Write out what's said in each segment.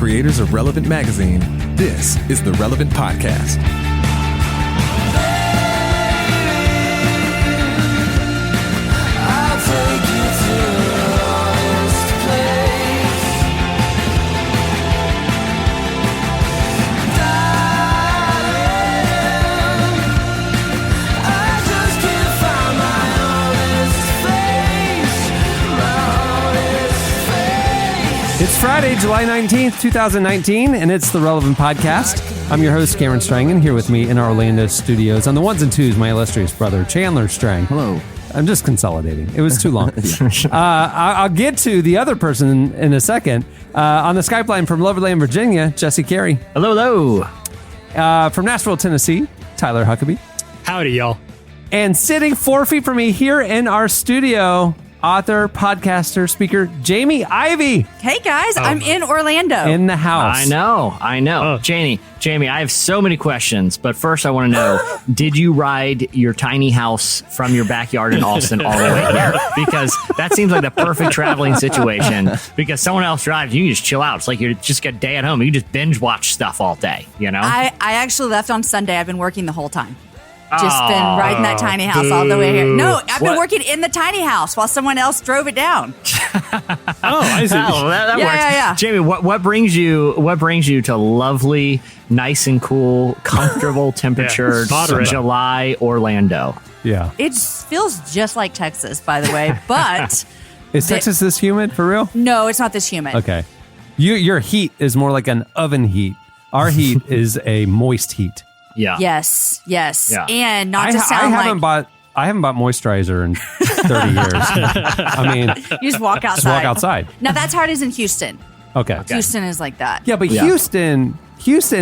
creators of Relevant Magazine, this is the Relevant Podcast. It's Friday, July 19th, 2019, and it's the Relevant Podcast. I'm your host, Cameron Strang, and here with me in our Orlando studios on the ones and twos, my illustrious brother, Chandler Strang. Hello. I'm just consolidating. It was too long. I'll get to the other person in a second. On the Skype line from Loverland, Virginia, Jesse Carey. Hello. From Nashville, Tennessee, Tyler Huckabee. Howdy, y'all. And sitting 4 feet from me here in our studio, author, podcaster, speaker, Jamie Ivey. Hey guys, I'm in Orlando. In the house. I know. Oh. Jamie, I have so many questions, but first I want to know, did you ride your tiny house from your backyard in Austin all the way here? Because that seems like the perfect traveling situation, because someone else drives, you can just chill out. It's like you just got a day at home. You can just binge watch stuff all day, you know? I actually left on Sunday. I've been working the whole time. Just been riding that tiny house all the way here. No, I've been working in the tiny house while someone else drove it down. I see. Oh, that works. Yeah. Jamie, what brings you to lovely, nice and cool, comfortable temperature moderate. July Orlando? Yeah. It feels just like Texas, by the way, but Is Texas this humid for real? no, it's not this humid. Okay. Your heat is more like an oven heat. Our heat is a moist heat. Yeah. Yes. Yeah. And not to sound I haven't bought moisturizer in 30 years. I mean, you just walk outside. just walk outside. Now that's how it is in Houston. Okay. Houston is like that. Yeah, but Houston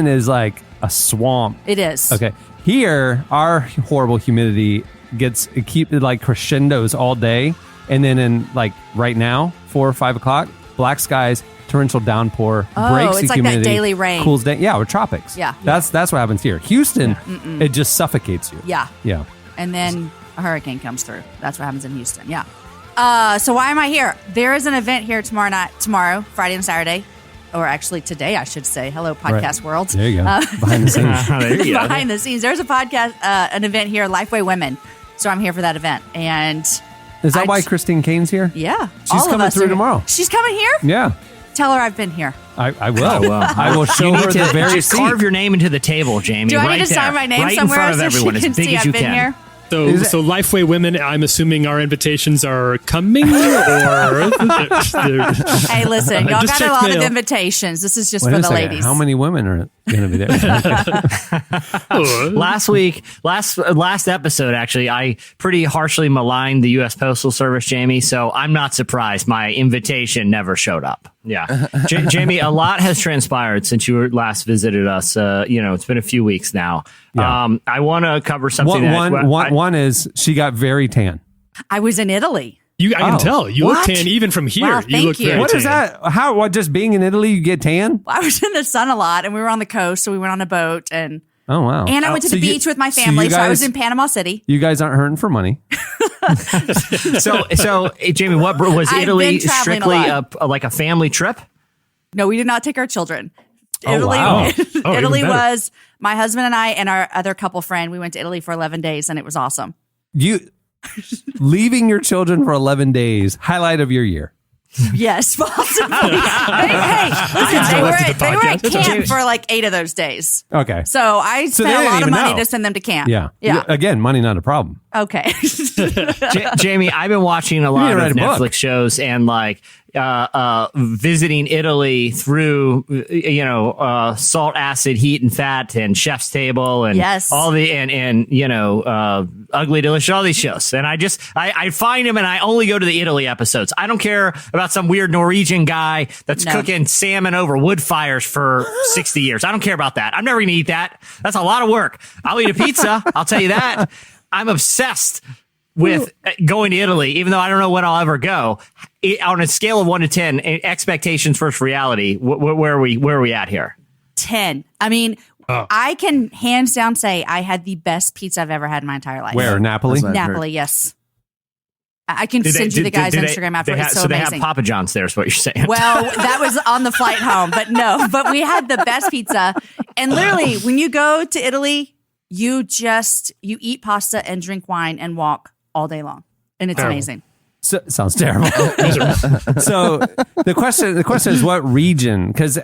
is like a swamp. It is. Okay. Here, our horrible humidity it like crescendos all day, and then in like right now, 4 or 5 o'clock, black skies, torrential downpour, breaks it's the like that humidity, daily rain. cools down. Yeah, we're tropics. Yeah. That's what happens here. Houston, it just suffocates you. Yeah. Yeah. And then a hurricane comes through. That's what happens in Houston. Yeah. So why am I here? There is an event here tomorrow, Friday and Saturday, or actually today, I should say. Hello, podcast world. There you go. Behind the scenes. There you go. Behind the scenes. There's a podcast, an event here, Lifeway Women. So I'm here for that event. And Is that why Christine Kane's here? yeah, She's all of coming us through are- tomorrow. She's coming here? Yeah. Tell her I've been here. I will. I will show You her need the to very just seat. carve your name into the table, Jamie. Do I right need to there, sign my name right somewhere in front of so everyone, she can as big see as I've you been can. here? So Lifeway Women, I'm assuming our invitations are coming, or Hey, listen, y'all Just got check a lot of mail. invitations. This is just Wait for a the second. ladies. How many women are going to be there? Last episode, actually, I pretty harshly maligned the U.S. Postal Service, Jamie, so I'm not surprised my invitation never showed up. Yeah. Jamie, a lot has transpired since you last visited us. It's been a few weeks now. Yeah. I want to cover something One is she got very tan. I was in Italy. I can tell. You look What? tan even from here. Wow, you thank look you. very What tan. is that? What, just being in Italy, you get tan? I was in the sun a lot, and we were on the coast, so we went on a boat, and Oh, wow. I went to the beach with my family, so I was in Panama City. You guys aren't hurting for money. So, Jamie, what was I've Italy been traveling strictly a like a family trip? No, we did not take our children. Oh, Italy, wow. Oh, Italy even better. was my husband and I and our other couple friend. We went to Italy for 11 days, and it was awesome. Leaving your children for 11 days, highlight of your year. Yes, possibly. hey, listen, they were at camp for like 8 of those days. Okay. So I they spent a didn't lot of even money know. to send them to camp. Yeah. Yeah. Again, money not a problem. Okay. Jamie, I've been watching a lot need to of write a book. Netflix shows and like visiting Italy through salt, acid, heat, and fat, and Chef's Table, and Yes. all the Ugly Delicious, all these shows. And I find them, and I only go to the Italy episodes. I don't care about some weird Norwegian guy that's cooking salmon over wood fires for 60 years. I don't care about that. I'm never going to eat that. That's a lot of work. I'll eat a pizza. I'll tell you that. I'm obsessed with going to Italy, even though I don't know when I'll ever go. On a scale of 1 to 10, expectations versus reality, where are we at here? 10. I mean, I can hands down say I had the best pizza I've ever had in my entire life. Where? Napoli? That's Napoli, yes. I can send you the guy's Instagram after. It's so amazing. They have Papa John's there, is what you're saying. Well, that was on the flight home, but no. But we had the best pizza. And literally, when you go to Italy, you eat pasta and drink wine and walk all day long. And it's amazing. So, sounds terrible. So the question is what region? Because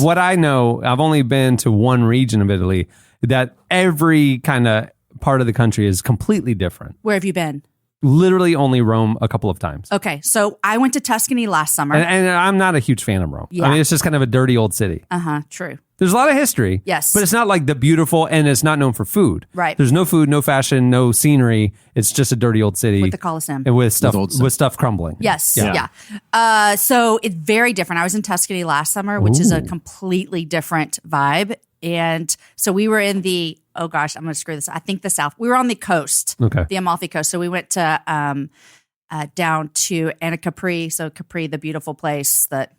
what I know, I've only been to one region of Italy. That every kind of part of the country is completely different. Where have you been? Literally only Rome a couple of times. Okay, so I went to Tuscany last summer. And I'm not a huge fan of Rome. Yeah. I mean, it's just kind of a dirty old city. True. There's a lot of history. Yes. But it's not like the beautiful, and it's not known for food. Right. There's no food, no fashion, no scenery. It's just a dirty old city. With the Colosseum. And with stuff crumbling. Yes. Yeah. So it's very different. I was in Tuscany last summer, which is a completely different vibe. And so we were in the, oh gosh, I'm going to screw this. I think the South. We were on the coast, the Amalfi Coast. So we went to down to Capri. So Capri, the beautiful place that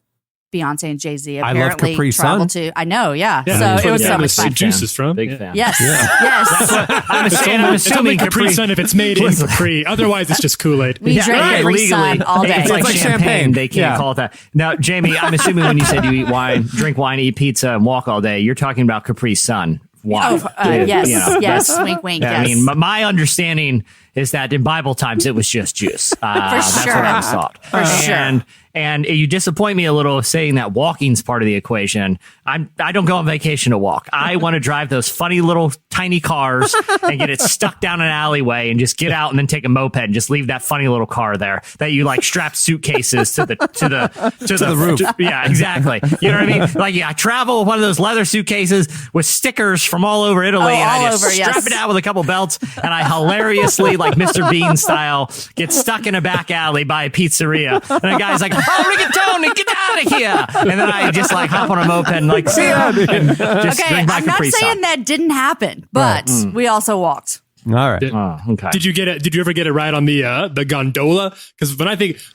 Beyonce and Jay-Z apparently traveled to. I know, yeah. So it was so much fun. Juice is from. Big fan. Yes, yes. I'm assuming Capri Sun if it's made in Capri. Otherwise, it's just Kool-Aid. We drink Capri Sun all day. It's like champagne. They can't call it that. Now, Jamie, I'm assuming when you said you eat wine, drink wine, eat pizza, and walk all day, you're talking about Capri Sun. Wine. Yes, yes. Wink, wink. Yeah, yes. I mean, my understanding is that in Bible times it was just juice. That's what I was taught. For sure. And you disappoint me a little saying that walking's part of the equation. I don't go on vacation to walk. I want to drive those funny little tiny cars and get it stuck down an alleyway and just get out and then take a moped and just leave that funny little car there that you like strap suitcases to the roof. Yeah, exactly. You know what I mean? Like, I travel with one of those leather suitcases with stickers from all over Italy, and I just strap it out with a couple belts, and I hilariously, like Mr. Bean style, get stuck in a back alley by a pizzeria, and the guy's like, "Oh, rigatoni, get out of here!" And then I just like hop on a moped and like, see ya, and just drink my I'm not Capri Sun. saying that didn't happen, but we also walked. All right. Okay. Did you ever get a ride on the gondola? Because when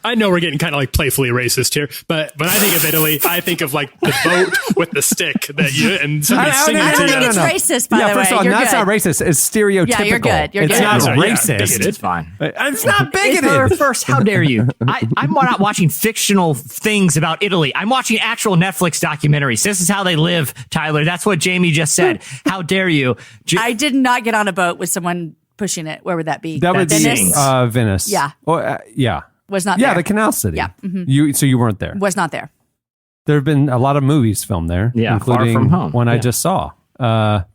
I know we're getting kind of like playfully racist here, but when I think of Italy, I think of like the boat with the stick that you and somebody singing I to don't you. think it's racist, by the way. First of all, that's not racist. It's stereotypical. Yeah, you're good. You're it's good. not Sorry, racist. It's fine. It's not bigoted. First, how dare you? I'm not watching fictional things about Italy. I'm watching actual Netflix documentaries. This is how they live, Tyler. That's what Jamie just said. How dare you? I did not get on a boat with someone pushing it. Where would that be? That would be Venice. Yeah. Yeah. Was not Yeah, there. the Canal City. Yeah. Mm-hmm. So you weren't there. Was not there. There have been a lot of movies filmed there, Yeah, including Far From Home. one I just saw. The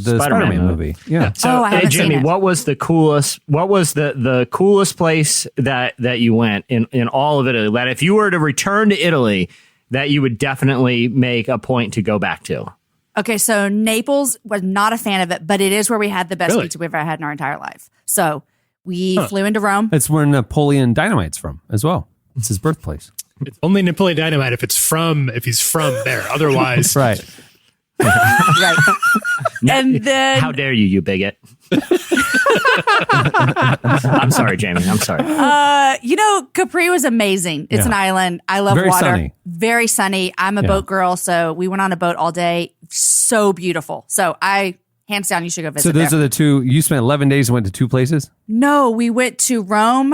Spider-Man movie. Yeah. So, I haven't Jamie, seen it. what was the coolest? What was the coolest place that you went in all of Italy? That if you were to return to Italy, that you would definitely make a point to go back to. Okay, so Naples was not a fan of it, but it is where we had the best Really? pizza we've ever had in our entire life. So we flew into Rome. It's where Napoleon Dynamite's from as well. It's his birthplace. It's only Napoleon Dynamite if he's from there. Otherwise, Right. Right. And then How dare you bigot? I'm sorry, Jamie. I'm sorry. Capri was amazing. It's an island. I love Very water. sunny. Very sunny. I'm a boat girl, so we went on a boat all day. So beautiful. So hands down, you should go visit. So those there. are the two. You spent 11 days and went to two places? No, we went to Rome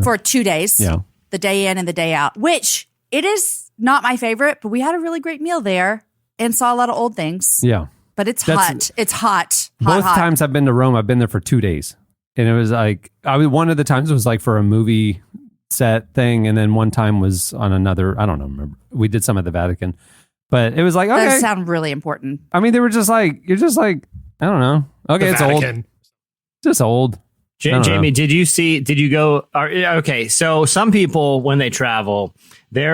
for 2 days. Yeah. The day in and the day out, which it is not my favorite, but we had a really great meal there and saw a lot of old things. Yeah. But it's hot. It's hot. Both times I've been to Rome, I've been there for 2 days. And it was like, one of the times was like for a movie set thing. And then one time was on another, I don't know, remember. We did some at the Vatican. But it was like, okay. Those sound really important. I mean, they were just like, you're just like, I don't know. Okay, it's Vatican. old. Just old. Jamie, did you go? Okay, so some people when they travel, they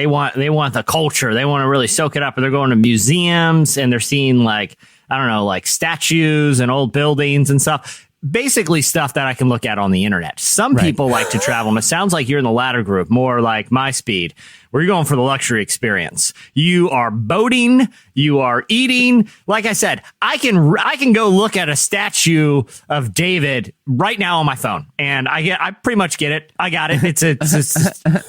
want the culture. They want to really soak it up. And they're going to museums and they're seeing like, I don't know, like statues and old buildings and stuff. Basically stuff that I can look at on the internet. Some people like to travel, and it sounds like you're in the latter group, more like my speed, where you're going for the luxury experience. You are boating, You are eating. Like I said, I can go look at a statue of David right now on my phone, and I pretty much get it. I got it.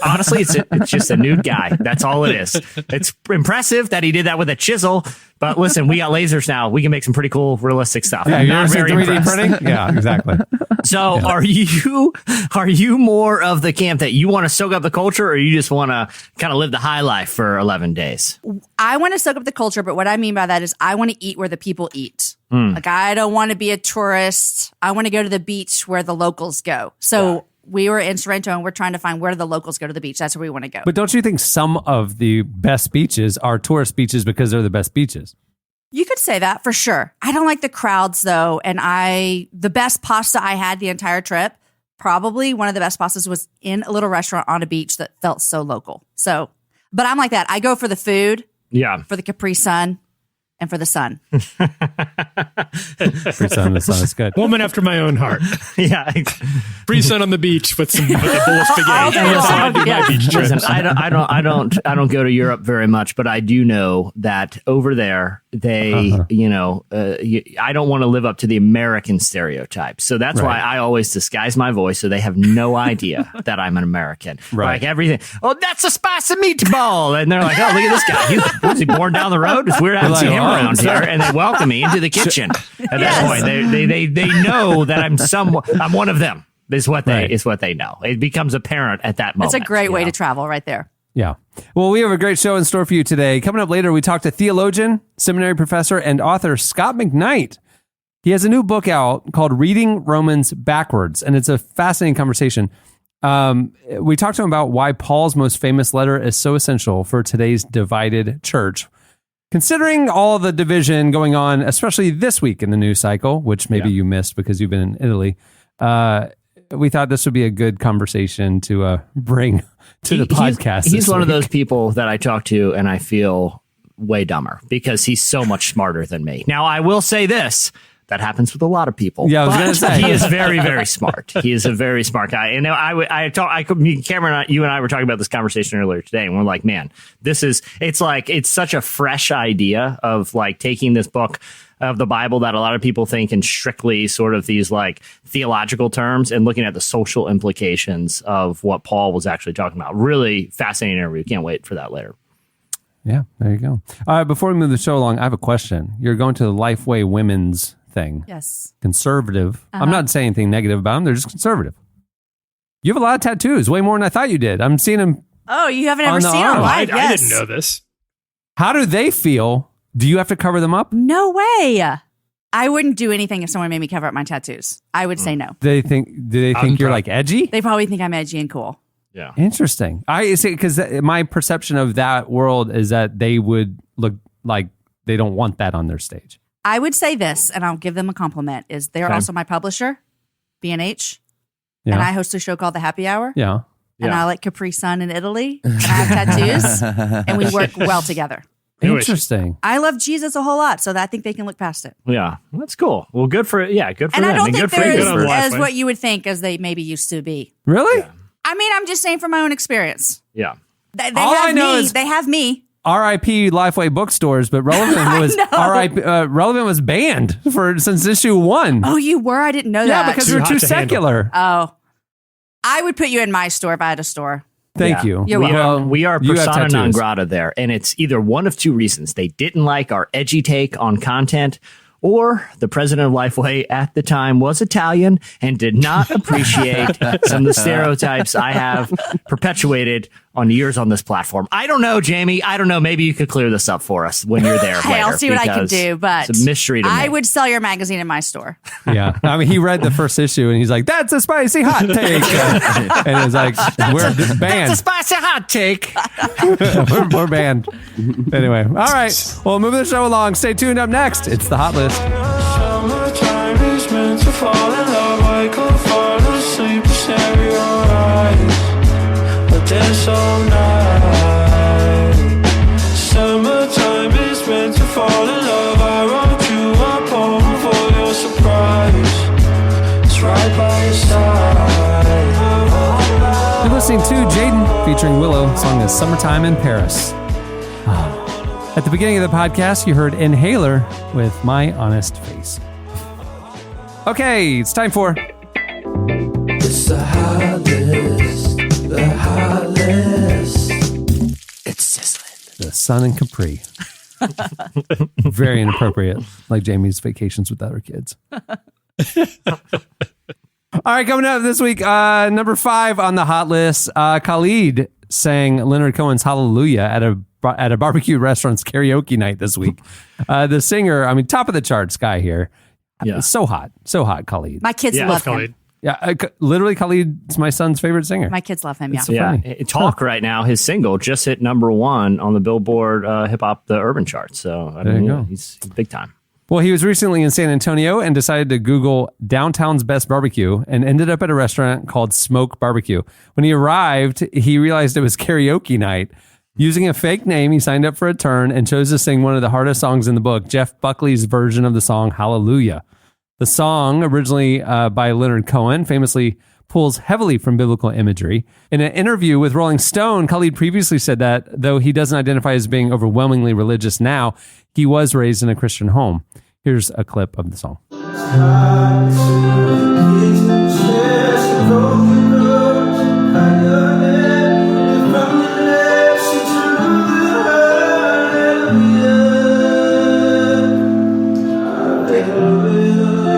Honestly, it's just a nude guy. That's all it is. It's impressive that he did that with a chisel. But listen, we got lasers now. We can make some pretty cool, realistic stuff. Yeah, I'm you're not very 3D impressed. printing? Yeah, exactly. So are you more of the camp that you want to soak up the culture, or you just want to kind of live the high life for 11 days? I want to soak up the culture, but what I mean by that is I want to eat where the people eat. Like, I don't want to be a tourist. I want to go to the beach where the locals go. So we were in Sorrento and we're trying to find where the locals go to the beach. That's where we want to go. But don't you think some of the best beaches are tourist beaches because they're the best beaches? You could say that for sure. I don't like the crowds though. And the best pasta I had the entire trip, probably one of the best pastas, was in a little restaurant on a beach that felt so local. So, but I'm like that. I go for the food, for the Capri Sun, and for the sun. Free sun, the sun is good. Woman after my own heart. Yeah. Free sun on the beach with a bowl of spaghetti. That's how I do my beach trips. Listen, I don't go to Europe very much, but I do know that over there they, I don't want to live up to the American stereotype. So that's why I always disguise my voice so they have no idea that I'm an American. Right. Like everything. Oh, that's a spicy meatball, and they're like, oh, look at this guy. Was he born down the road? It's weird I haven't seen him around here, and they welcome me into the kitchen. At that point, they know that I'm one of them. Is what they know. It becomes apparent at that moment. It's a great way to travel right there. Yeah. Well, we have a great show in store for you today. Coming up later, we talk to theologian, seminary professor, and author Scot McKnight. He has a new book out called Reading Romans Backwards, and it's a fascinating conversation. We talked to him about why Paul's most famous letter is so essential for today's divided church. Considering all the division going on, especially this week in the news cycle, which maybe you missed because you've been in Italy, we thought this would be a good conversation to bring to the podcast. He's one of those people that I talk to and I feel way dumber because he's so much smarter than me. Now, I will say this. That happens with a lot of people. Yeah, I was going to say. He is very, very smart. He is a very smart guy. And Cameron, you and I were talking about this conversation earlier today, and we're like, man, it's such a fresh idea of like taking this book of the Bible that a lot of people think in strictly sort of these like theological terms and looking at the social implications of what Paul was actually talking about. Really fascinating interview. Can't wait for that later. Yeah, there you go. All right, before we move the show along, I have a question. You're going to the Lifeway Women's thing. Yes. Conservative. I'm not saying anything negative about them. They're just conservative. You have a lot of tattoos, way more than I thought you did. I'm seeing them. Oh, you haven't ever On the seen arm. them I live? Yes. didn't know this. How do they feel? Do you have to cover them up? No way. I wouldn't do anything if someone made me cover up my tattoos. I would say no. Do they think you're like edgy? They probably think I'm edgy and cool. Yeah. Interesting. I see, because my perception of that world is that they would look like they don't want that on their stage. I would say this, and I'll give them a compliment, is they're Okay. also my publisher, B&H, Yeah. and I host a show called The Happy Hour, Yeah. and I like Capri Sun in Italy, and I have tattoos, and we work well together. Jewish. Interesting. I love Jesus a whole lot, so that I think they can look past it. Yeah. That's cool. Well, good for And them. I don't and think good for they're you. Good on as Lifeway. what you would think as they maybe used to be. Really? I mean, I'm just saying from my own experience. Yeah. They All have I know me. is- They have me. R.I.P. Lifeway bookstores, but Relevant was know. R.I.P. Relevant was banned since issue 1. Oh, you were? I didn't know yeah, that. because Too we're hot too to handle. secular. Oh. I would put you in my store if I had a store. Thank Yeah. you. You're We welcome. are, we are You have persona non tattoos. grata there, and it's either one of two reasons. They didn't like our edgy take on content, or the president of Lifeway at the time was Italian and did not appreciate some of the stereotypes I have perpetuated on years on this platform. I don't know, Jamie. I don't know. Maybe you could clear this up for us when you're there. Hey, I'll later, see what I can because do, but it's a mystery to me. I would sell your magazine in my store. Yeah. I mean, he read the first issue and he's like, that's a spicy hot take. And it was like, we're banned. That's a spicy hot take. we're banned. Anyway. All right. Well, moving the show along. Stay tuned. Up next, it's the Hot List. Summertime is meant to fall in love. I could fall asleep and stare in your eyes, but dance all night. Summertime is meant to fall in love. I wrote you a poem for your surprise. It's right by your side. You're listening to Jaden featuring Willow. The song is Summertime in Paris. At the beginning of the podcast, you heard Inhaler with My Honest Face. Okay, it's time for... It's the hot list. The hot list. It's sizzling. The Sun and Capri. Very inappropriate, like Jamie's vacations with other kids. All right, coming up this week, number 5 on the hot list, Khalid sang Leonard Cohen's Hallelujah at a barbecue restaurant's karaoke night this week. The singer, I mean, top of the charts guy here. Yeah. So hot, Khalid. My kids love Khalid. him. Yeah, literally Khalid's my son's favorite singer. My kids love him. Yeah. It's so funny. Talk right now. His single just hit number 1 on the Billboard Hip Hop the Urban chart. So I There mean, you go. he's big time. Well, he was recently in San Antonio and decided to Google downtown's best barbecue and ended up at a restaurant called Smoke Barbecue. When he arrived, he realized it was karaoke night. Using a fake name, he signed up for a turn and chose to sing one of the hardest songs in the book, Jeff Buckley's version of the song Hallelujah. The song, originally by Leonard Cohen, famously pulls heavily from biblical imagery. In an interview with Rolling Stone, Khalid previously said that though he doesn't identify as being overwhelmingly religious now, he was raised in a Christian home. Here's a clip of the song.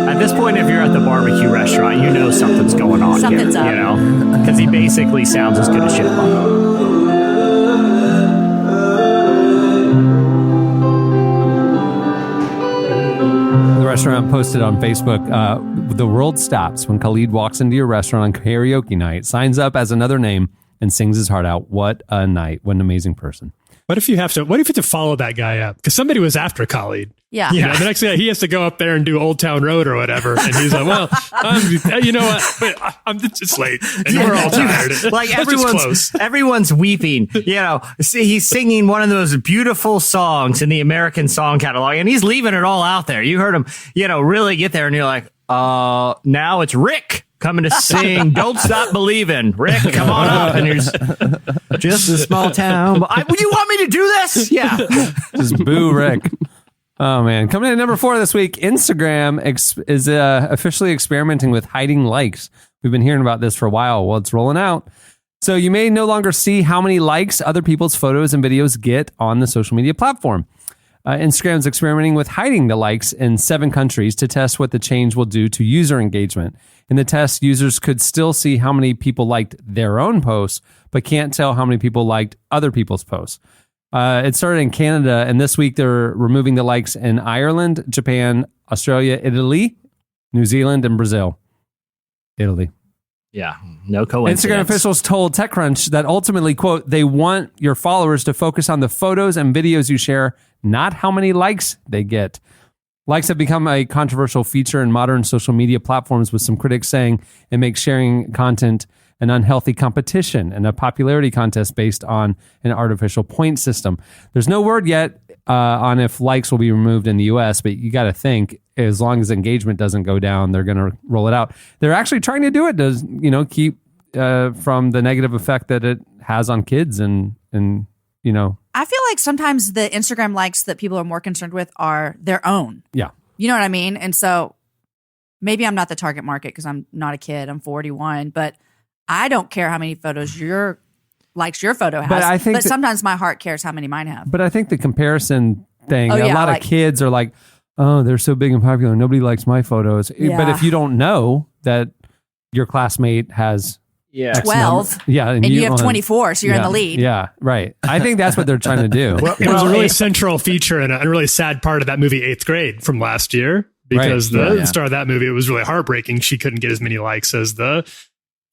At this point, if you're at the barbecue restaurant, you know something's going on. Something's here, up. You know, because he basically sounds as good as Chipmunk. The restaurant posted on Facebook, the world stops when Khalid walks into your restaurant on karaoke night, signs up as another name, and sings his heart out. What a night. What an amazing person. What if you have to follow that guy up? Because somebody was after Khalid. Yeah. You know, the next guy, he has to go up there and do Old Town Road or whatever. And he's like, well, you know what? But I'm just late. And we're all tired. Like Let's just close. everyone's weeping. You know, see, he's singing one of those beautiful songs in the American song catalog, and he's leaving it all out there. You heard him, you know, really get there, and you're like, now it's Rick coming to sing Don't Stop Believing. Rick, come on up. And here's just a small town. Would you want me to do this? Yeah. Just boo Rick. Oh, man. Coming in at number 4 this week, Instagram is officially experimenting with hiding likes. We've been hearing about this for a while. Well, it's rolling out. So you may no longer see how many likes other people's photos and videos get on the social media platform. Instagram's experimenting with hiding the likes in 7 countries to test what the change will do to user engagement. In the test, users could still see how many people liked their own posts, but can't tell how many people liked other people's posts. It started in Canada, and this week they're removing the likes in Ireland, Japan, Australia, Italy, New Zealand, and Brazil. Italy. Yeah. No coincidence. Instagram officials told TechCrunch that ultimately, quote, they want your followers to focus on the photos and videos you share, not how many likes they get. Likes have become a controversial feature in modern social media platforms, with some critics saying it makes sharing content an unhealthy competition and a popularity contest based on an artificial point system. There's no word yet on if likes will be removed in the US, but you got to think as long as engagement doesn't go down, they're going to roll it out. They're actually trying to do it to, you know, keep from the negative effect that it has on kids and you know. I feel like sometimes the Instagram likes that people are more concerned with are their own. Yeah. You know what I mean? And so maybe I'm not the target market because I'm not a kid. I'm 41, but I don't care how many photos your photo has. But sometimes my heart cares how many mine have. But I think the comparison thing, Oh, a yeah, lot of kids are like, oh, they're so big and popular. Nobody likes my photos. Yeah. But if you don't know that your classmate has X 12, number, yeah, and you have 24, so you're in the lead. Yeah, right. I think that's what they're trying to do. It was a really central feature and a really sad part of that movie, 8th Grade, from last year. Because the star of that movie, it was really heartbreaking. She couldn't get as many likes as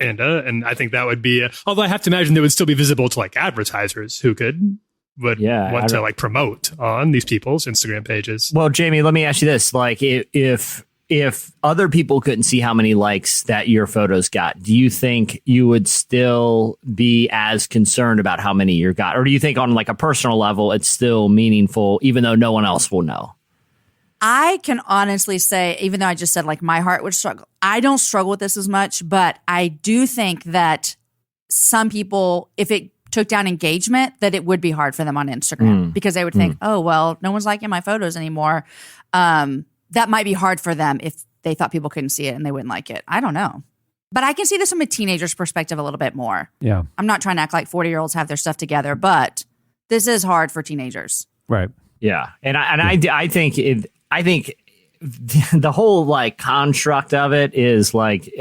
and I think that would be, although I have to imagine they would still be visible to like advertisers who would want to like promote on these people's Instagram pages. Well, Jamie, let me ask you this. Like if other people couldn't see how many likes that your photos got, do you think you would still be as concerned about how many you got? Or do you think on like a personal level, it's still meaningful, even though no one else will know? I can honestly say, even though I just said like my heart would struggle, I don't struggle with this as much, but I do think that some people, if it took down engagement, that it would be hard for them on Instagram because they would think, oh, well, no one's liking my photos anymore. That might be hard for them if they thought people couldn't see it and they wouldn't like it. I don't know. But I can see this from a teenager's perspective a little bit more. Yeah. I'm not trying to act like 40-year-olds have their stuff together, but this is hard for teenagers. Right. Yeah. I think the whole like construct of it is like,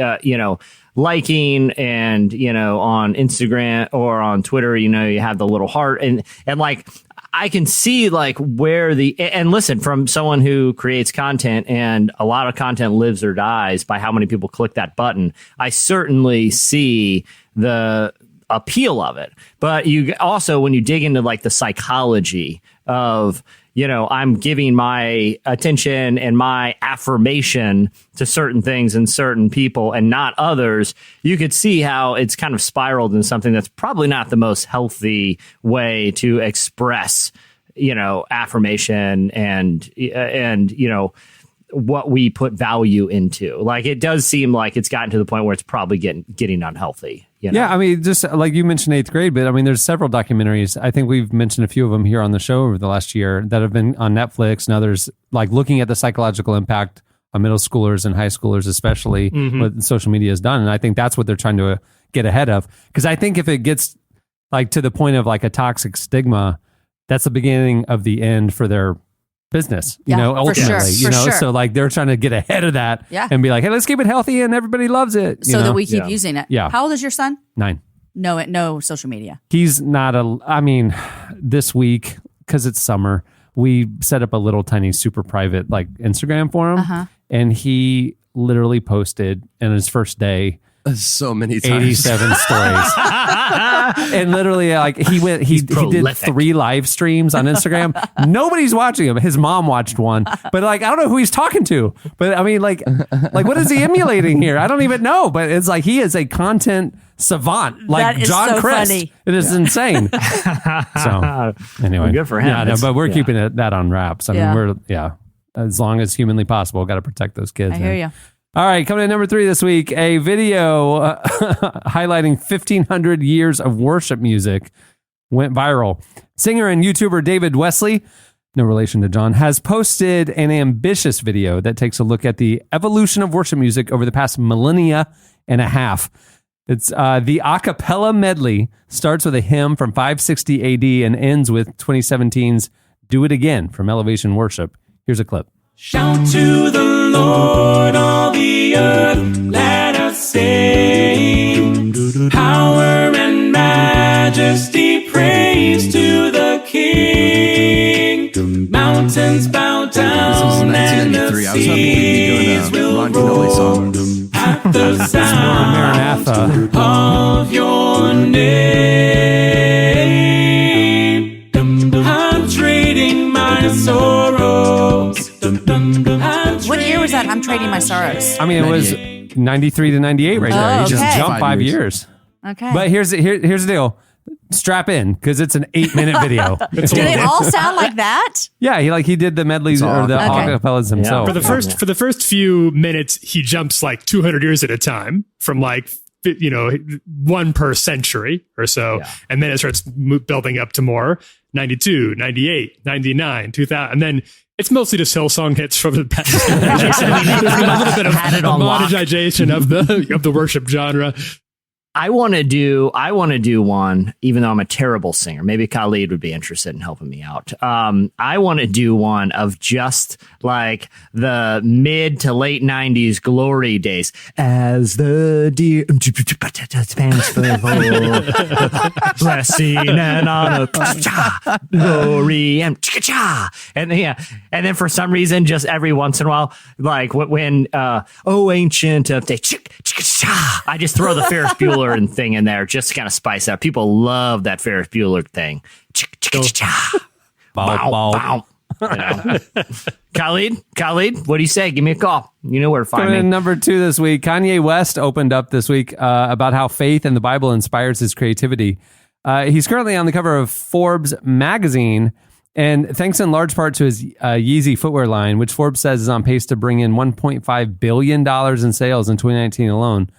liking and, on Instagram or on Twitter, you have the little heart and like, I can see like where and listen, from someone who creates content, and a lot of content lives or dies by how many people click that button. I certainly see the appeal of it. But you also, when you dig into like the psychology of, I'm giving my attention and my affirmation to certain things and certain people and not others, you could see how it's kind of spiraled into something that's probably not the most healthy way to express, affirmation and what we put value into. Like, it does seem like it's gotten to the point where it's probably getting unhealthy. Yeah, I mean, just like you mentioned 8th grade, but I mean, there's several documentaries. I think we've mentioned a few of them here on the show over the last year that have been on Netflix and others, like looking at the psychological impact on middle schoolers and high schoolers, especially what social media has done. And I think that's what they're trying to get ahead of. Because I think if it gets like to the point of like a toxic stigma, that's the beginning of the end for their business, ultimately, so like they're trying to get ahead of that and be like, hey, let's keep it healthy and everybody loves it. So that we keep using it. Yeah. How old is your son? 9. No social media. He's not this week, because it's summer, we set up a little tiny super private like Instagram for him. And he literally posted in his first day so many times 87 stories. And literally like he did 3 live streams on Instagram. Nobody's watching him. His mom watched one, but like I don't know who he's talking to. But I mean like what is he emulating here? I don't even know. But it's like he is a content savant, like John so Crist. funny. It is insane. So anyway, good for him. Yeah, no, but we're keeping that on wraps. I mean, we're as long as humanly possible, got to protect those kids. I hear you. All right, coming in number 3 this week, a video highlighting 1,500 years of worship music went viral. Singer and YouTuber David Wesley, no relation to John, has posted an ambitious video that takes a look at the evolution of worship music over the past millennia and a half. It's the a cappella medley starts with a hymn from 560 AD and ends with 2017's Do It Again from Elevation Worship. Here's a clip. Shout to the Lord, all the earth, let us sing. Power and majesty, praise to the King. Mountains bow down and the seas will roar at the sound of your name. I'm trading my sorrows. What year was that? I'm trading my sorrows. I mean, it was 93 to 98 right there. He just okay. jumped 5 years. Okay. But here's the deal. Strap in, because it's an 8-minute video. Do they all sound like that? Yeah, he did the medleys or the acapellas himself. For the first few minutes, he jumps like 200 years at a time from like 1 per century or so, and then it starts building up to more 92, 98, 99, 2000, and then it's mostly just Hillsong hits from the past. There's been a little bit of monetization of the worship genre. I want to do one, even though I'm a terrible singer. Maybe Khalid would be interested in helping me out. I want to do one of just like the mid to late 90s glory days. As the deer stands for blessing and honor, glory and then for some reason, just every once in a while, like when oh ancient of day, I just throw the Ferris Bueller and thing in there just to kind of spice up. People love that Ferris Bueller thing. Bow. Khalid, what do you say? Give me a call. You know where to find me. In number 2 this week, Kanye West opened up this week about how faith in the Bible inspires his creativity. He's currently on the cover of Forbes magazine, and thanks in large part to his Yeezy footwear line, which Forbes says is on pace to bring in $1.5 billion in sales in 2019 alone.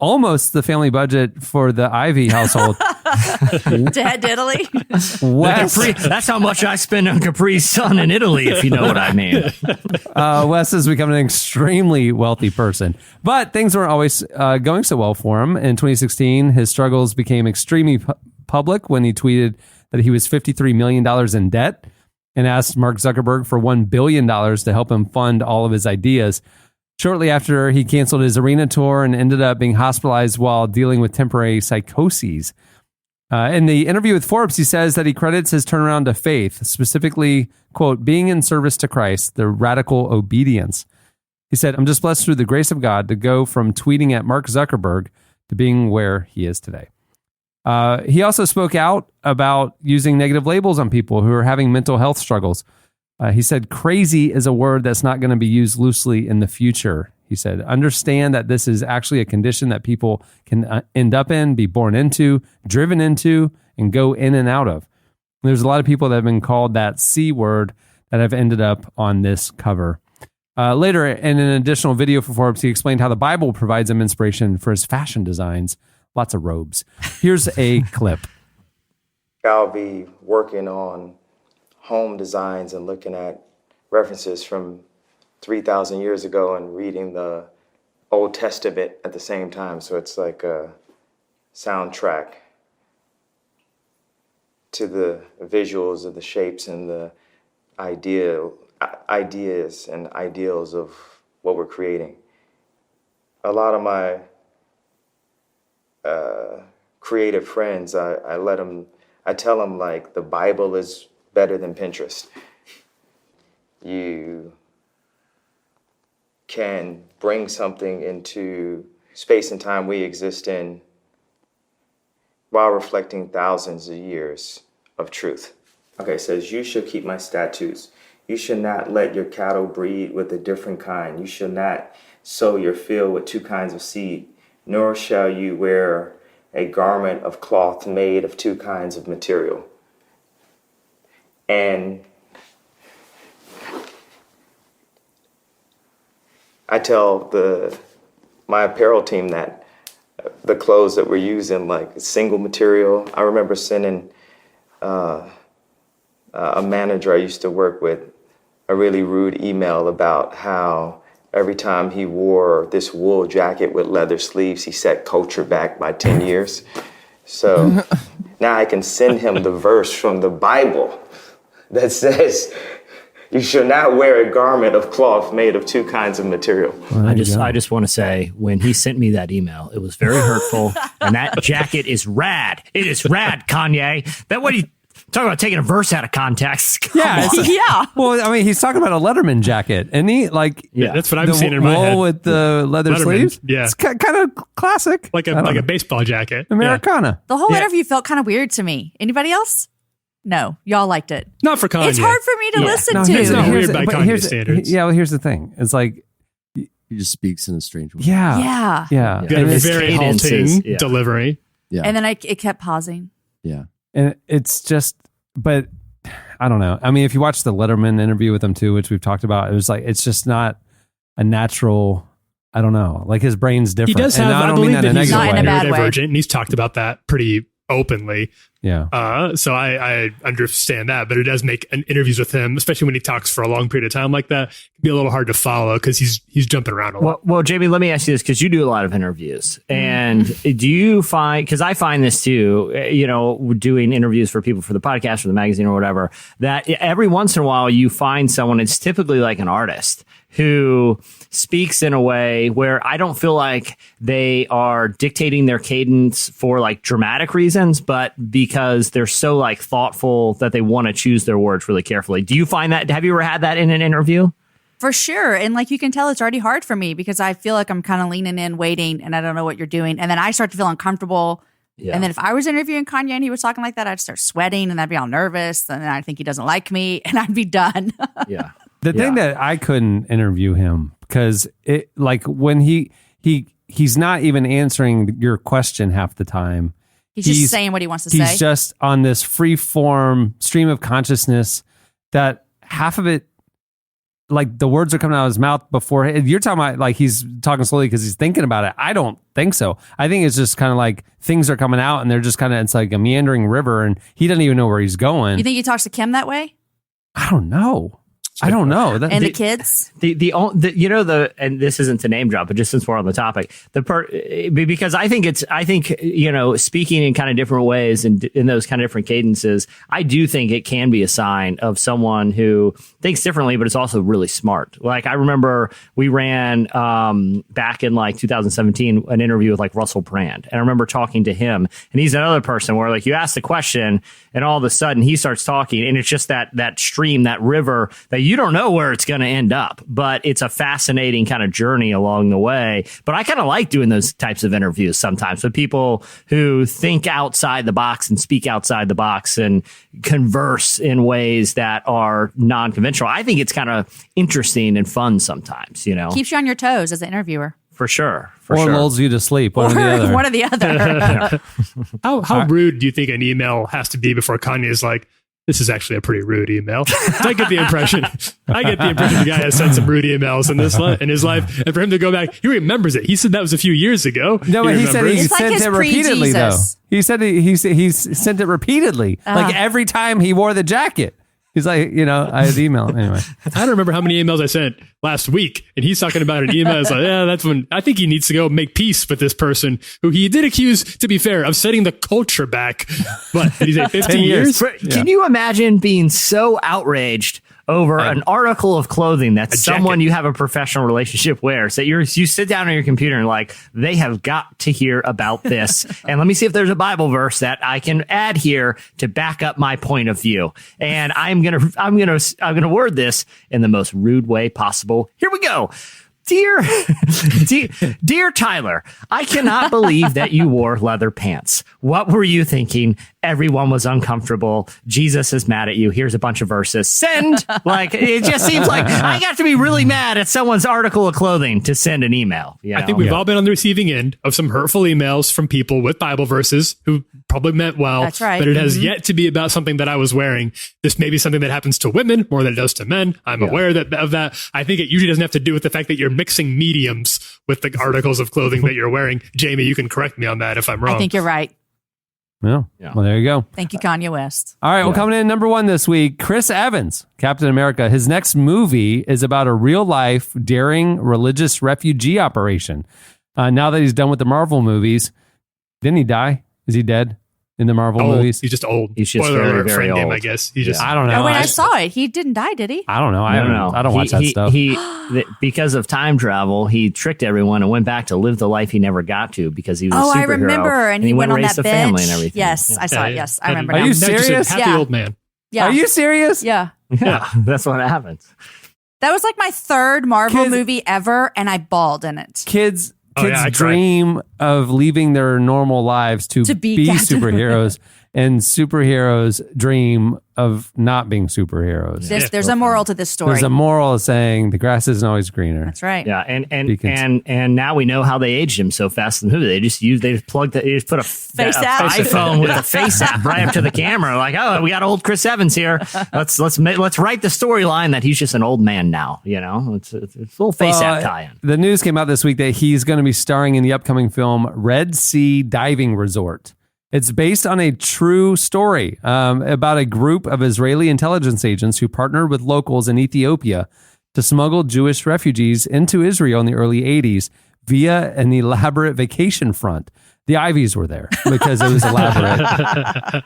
Almost the family budget for the Ivy household. to head to Italy. Wes, That's how much I spend on Capri Sun in Italy, if you know what I mean. Wes has become an extremely wealthy person, but things weren't always going so well for him. In 2016, his struggles became extremely public when he tweeted that he was $53 million in debt and asked Mark Zuckerberg for $1 billion to help him fund all of his ideas. Shortly after, he canceled his arena tour and ended up being hospitalized while dealing with temporary psychoses. In the interview with Forbes, he says that he credits his turnaround to faith, specifically, quote, being in service to Christ, the radical obedience. He said, I'm just blessed through the grace of God to go from tweeting at Mark Zuckerberg to being where he is today. He also spoke out about using negative labels on people who are having mental health struggles. He said, crazy is a word that's not going to be used loosely in the future. He said, understand that this is actually a condition that people can end up in, be born into, driven into, and go in and out of. There's a lot of people that have been called that C word that have ended up on this cover. Later, in an additional video for Forbes, he explained how the Bible provides him inspiration for his fashion designs. Lots of robes. Here's a clip. I'll be working on home designs and looking at references from 3,000 years ago and reading the Old Testament at the same time. So it's like a soundtrack to the visuals of the shapes and the ideas and ideals of what we're creating. A lot of my creative friends, I tell them like the Bible is better than Pinterest. You can bring something into space and time we exist in while reflecting thousands of years of truth. Okay, it says, you shall keep my statutes. You should not let your cattle breed with a different kind. You shall not sow your field with two kinds of seed, nor shall you wear a garment of cloth made of two kinds of material. And I tell my apparel team that the clothes that we're using, like single material. I remember sending a manager I used to work with a really rude email about how every time he wore this wool jacket with leather sleeves, he set culture back by 10 years. So now I can send him the verse from the Bible that says, you shall not wear a garment of cloth made of two kinds of material. Well, I just want to say, when he sent me that email, it was very hurtful. And that jacket is rad. It is rad, Kanye. That what he talk about taking a verse out of context. Come on. Yeah. Well, I mean, he's talking about a Letterman jacket, and he like That's what I'm the seeing in my head. wool with the leather Letterman, sleeves. yeah. It's kind of classic, Like a baseball jacket. Americana. The whole Yeah. interview felt kind of weird to me. Anybody else? No, y'all liked it. Not for Kanye. It's hard for me to listen to. It's not weird by but Kanye here's- standards. Yeah, well, here's the thing. It's like, He just speaks in a strange way. yeah, Yeah. yeah, Got a and it's, very cadence halting is- yeah. delivery. Yeah. And then it kept pausing. Yeah. and it's just, but I don't know. I mean, if you watch the Letterman interview with him too, which we've talked about, it was like it's just not a natural. I don't know. Like his brain's different. He does And have, I I don't mean believe that in a that he's negative Not in a way. bad way. neurodivergent, and he's talked about that pretty openly. Yeah. So I understand that, but it does make interviews with him, especially when he talks for a long period of time like that, can be a little hard to follow because he's jumping around a lot. Well, Jamie, let me ask you this, because you do a lot of interviews. And do you find, because I find this too, doing interviews for people for the podcast or the magazine or whatever, that every once in a while you find someone, it's typically like an artist who speaks in a way where I don't feel like they are dictating their cadence for like dramatic reasons, but because they're so like thoughtful that they want to choose their words really carefully. Do you find that? Have you ever had that in an interview? For sure. And like you can tell, it's already hard for me because I feel like I'm kind of leaning in, waiting, and I don't know what you're doing. And then I start to feel uncomfortable. Yeah. And then if I was interviewing Kanye and he was talking like that, I'd start sweating and I'd be all nervous. And then I think he doesn't like me and I'd be done. Yeah. The thing that I couldn't interview him because it like when he's not even answering your question half the time. He's just saying what he wants to say. He's just on this free form stream of consciousness that half of it like the words are coming out of his mouth before. You're talking about like he's talking slowly because he's thinking about it. I don't think so. I think it's just kind of like things are coming out and they're just kind of, it's like a meandering river and he doesn't even know where he's going. You think he talks to Kim that way? I don't know. And the kids? And this isn't to name drop, but just since we're on the topic, because I think, you know, speaking in kind of different ways and in those kind of different cadences, I do think it can be a sign of someone who thinks differently, but is also really smart. Like I remember we ran, back in like 2017, an interview with like Russell Brand. And I remember talking to him and he's another person where like you ask the question and all of a sudden he starts talking and it's just that stream, that river that you don't know where it's going to end up, but it's a fascinating kind of journey along the way. But I kind of like doing those types of interviews sometimes with people who think outside the box and speak outside the box and converse in ways that are non-conventional. I think it's kind of interesting and fun sometimes, you know. Keeps you on your toes as an interviewer. For sure. Or lulls you to sleep. One or the other. One or the other. How rude do you think an email has to be before Kanye is like, this is actually a pretty rude email? I get the impression the guy has sent some rude emails in his life. And for him to go back, he remembers it. He said that was a few years ago. No, but he said he It's sent like it repeatedly, though. pre-Jesus. He said he sent it repeatedly. Like every time he wore the jacket. He's like, you know, I had email. Anyway. I don't remember how many emails I sent last week. And he's talking about an email. It's like, yeah, that's when I think he needs to go make peace with this person who he did accuse, to be fair, of setting the culture back. But did he say 15 years? Can you imagine being so outraged over an article of clothing that someone you have a professional relationship wears, that you sit down on your computer and like, they have got to hear about this. And let me see if there's a Bible verse that I can add here to back up my point of view. And I'm going to word this in the most rude way possible. Here we go. Dear Tyler, I cannot believe that you wore leather pants. What were you thinking? Everyone was uncomfortable. Jesus is mad at you. Here's a bunch of verses. Send. Like, it just seems like I got to be really mad at someone's article of clothing to send an email. You know? I think we've all been on the receiving end of some hurtful emails from people with Bible verses who probably meant well. That's right. But it has yet to be about something that I was wearing. This may be something that happens to women more than it does to men. I'm aware of that. I think it usually doesn't have to do with the fact that you're mixing mediums with the articles of clothing that you're wearing. Jamie, you can correct me on that if I'm wrong. I think you're right. Yeah. Well, there you go. Thank you, Kanye West. All right. Well, coming in number 1 this week, Chris Evans, Captain America. His next movie is about a real life, daring religious refugee operation. Now that he's done with the Marvel movies, didn't he die? Is he dead in the Marvel movies? He's just old. He's just Spoiler very, alert, very friend old. name, I guess. He just. I don't know. Oh, when I saw it, he didn't die, did he? I don't know. I don't watch that stuff. Because of time travel, he tricked everyone and went back to live the life he never got to because he was a superhero. I remember. And he went on raised that a family bench. and everything. Yes, I saw it. Yes, I remember. Are now. you Just a serious? happy Yeah. old man. Yeah. Are you serious? Yeah. Yeah, that's what happens. That was like my third Marvel Kids- movie ever, and I bawed in it. Kids I cried. dream of leaving their normal lives to be be Captain superheroes, and superheroes dream of not being superheroes. There's a moral to this story. There's a moral saying the grass isn't always greener. That's right. Yeah, and now we know how they aged him so fast in the movie. They just put a Face app. iPhone with a face app right up to the camera. Like, oh, we got old Chris Evans here. Let's write the storyline that he's just an old man now. You know, it's a little face app tie-in. The news came out this week that he's going to be starring in the upcoming film Red Sea Diving Resort. It's based on a true story about a group of Israeli intelligence agents who partnered with locals in Ethiopia to smuggle Jewish refugees into Israel in the early 80s via an elaborate vacation front. The Ivies were there because it was elaborate.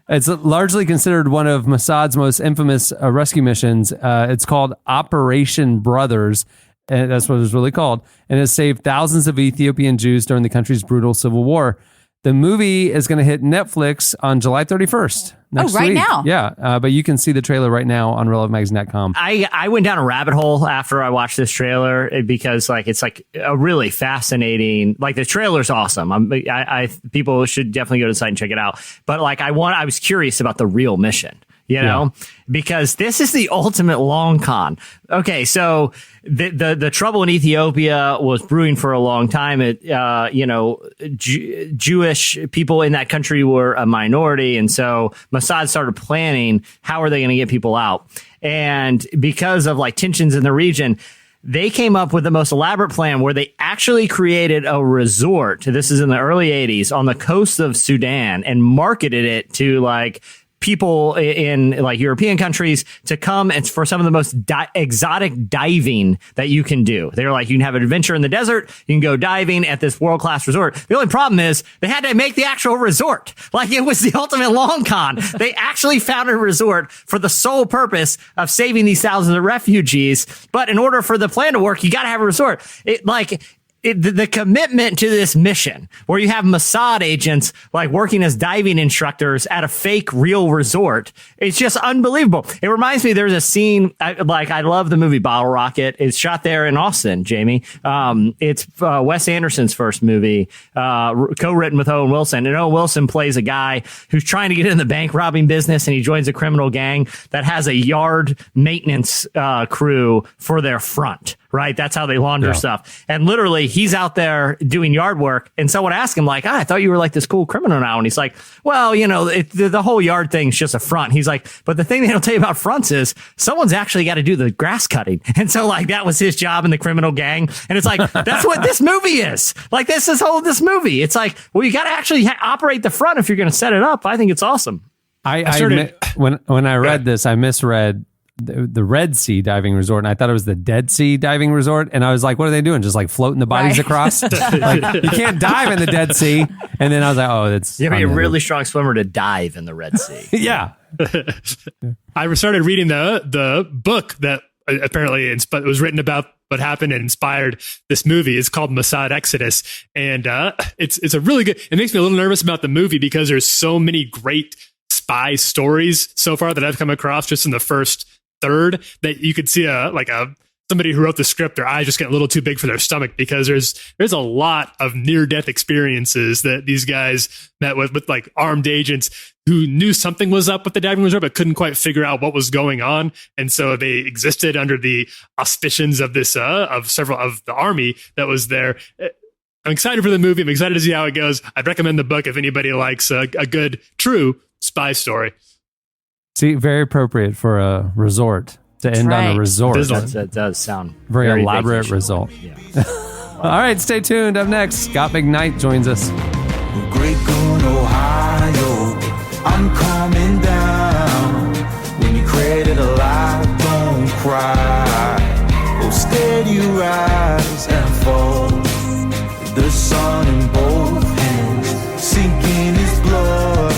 It's largely considered one of Mossad's most infamous rescue missions. It's called Operation Brothers. And that's what it was really called. And it saved thousands of Ethiopian Jews during the country's brutal civil war. The movie is going to hit Netflix on July 31st. Next right week. now? Yeah, but you can see the trailer right now on RelevantMagazine.com. I went down a rabbit hole after I watched this trailer because it's like a really fascinating. Like the trailer's awesome. People should definitely go to the site and check it out. But I was curious about the real mission. You know, because this is the ultimate long con. Okay, so the trouble in Ethiopia was brewing for a long time. Jewish people in that country were a minority, and so Mossad started planning how are they going to get people out. And because of like tensions in the region, they came up with the most elaborate plan where they actually created a resort. This is in the early 80s on the coast of Sudan and marketed it to like people in like European countries to come and for some of the most exotic diving that you can do. They're like, you can have an adventure in the desert. You can go diving at this world-class resort. The only problem is they had to make the actual resort. Like it was the ultimate long con. They actually found a resort for the sole purpose of saving these thousands of refugees. But in order for the plan to work, you got to have a resort. The commitment to this mission where you have Mossad agents like working as diving instructors at a fake real resort. It's just unbelievable. It reminds me, there's a scene I love the movie Bottle Rocket. It's shot there in Austin, Jamie. It's Wes Anderson's first movie, co-written with Owen Wilson. And Owen Wilson plays a guy who's trying to get in the bank robbing business, and he joins a criminal gang that has a yard maintenance crew for their front. Right. That's how they launder stuff. And literally he's out there doing yard work. And someone asked him like, I thought you were like this cool criminal now. And he's like, well, you know, the whole yard thing's just a front. He's like, but the thing they don't tell you about fronts is someone's actually got to do the grass cutting. And so like that was his job in the criminal gang. And it's like, that's what this movie is. Like this movie. It's like, well, you got to actually operate the front if you're going to set it up. I think it's awesome. When I read this, I misread the Red Sea diving resort, and I thought it was the Dead Sea diving resort. And I was like, what are they doing? Just like floating the bodies across? Like, you can't dive in the Dead Sea. And then I was like, oh, that's... You have to be a really strong swimmer to dive in the Red Sea. Yeah. I started reading the book that apparently it was written about what happened and inspired this movie. It's called Mossad Exodus. And it's a really good... It makes me a little nervous about the movie because there's so many great spy stories so far that I've come across just in the first third that you could see somebody who wrote the script, their eyes just get a little too big for their stomach because there's a lot of near-death experiences that these guys met with like armed agents who knew something was up with the diving resort but couldn't quite figure out what was going on, and so they existed under the auspicions of this of several of the army that was there. I'm excited for the movie. I'm excited to see how it goes. I'd recommend the book if anybody likes a good true spy story. See, very appropriate for a resort to end on a resort. That does sound very elaborate result. Yeah. All right, stay tuned. Up next, Scott McKnight joins us. Great Goon, Ohio, I'm coming down. When you credit a lie, don't cry. Oh, steady rise and fall. The sun in both hands, sinking his blood.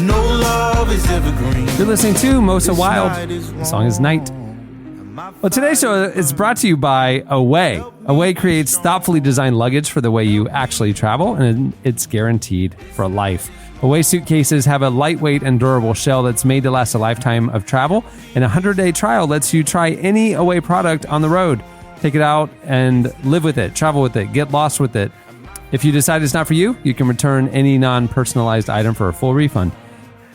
No love is evergreen. You're listening to Mosa Wild. The song is Night. Well, today's show is brought to you by Away. Away creates thoughtfully designed luggage for the way you actually travel, and it's guaranteed for life. Away suitcases have a lightweight and durable shell that's made to last a lifetime of travel, and a 100-day trial lets you try any Away product on the road. Take it out and live with it, travel with it, get lost with it. If you decide it's not for you, you can return any non-personalized item for a full refund.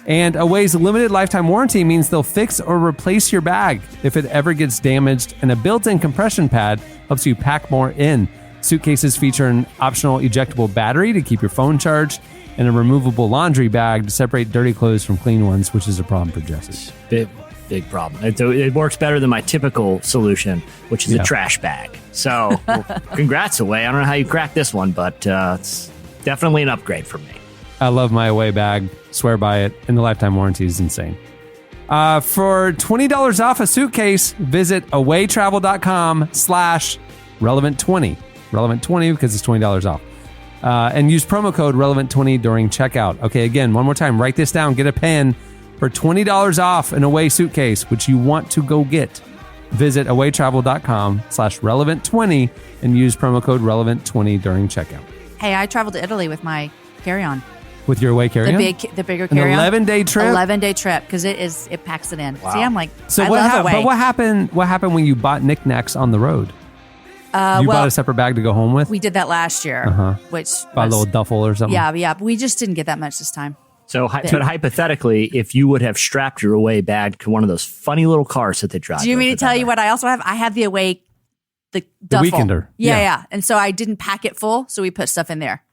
And Away's limited lifetime warranty means they'll fix or replace your bag if it ever gets damaged, and a built-in compression pad helps you pack more in. Suitcases feature an optional ejectable battery to keep your phone charged and a removable laundry bag to separate dirty clothes from clean ones, which is a problem for Jesse. Big problem. It works better than my typical solution, which is a trash bag. So congrats, Away. I don't know how you cracked this one, but it's definitely an upgrade for me. I love my Away bag. Swear by it. And the lifetime warranty is insane. For $20 off a suitcase, visit awaytravel.com/relevant20. Relevant20 because it's $20 off. And use promo code relevant20 during checkout. Okay, again, one more time. Write this down. Get a pen. For $20 off an Away suitcase, which you want to go get, visit awaytravel.com/relevant20 and use promo code relevant20 during checkout. Hey, I traveled to Italy with my carry-on. With your Away carry-on? The bigger carry-on. An 11-day trip? 11-day trip, because it packs it in. Wow. See, I'm like, so I what love Away. But what happened when you bought knickknacks on the road? You bought a separate bag to go home with? We did that last year, which Bought a little duffel or something? Yeah, but we just didn't get that much this time. So, but hypothetically, if you would have strapped your Away bag to one of those funny little cars that they drive. Do you mean to tell you what I also have? I have the Away, the duffel. Weekender. Yeah. And so I didn't pack it full, so we put stuff in there.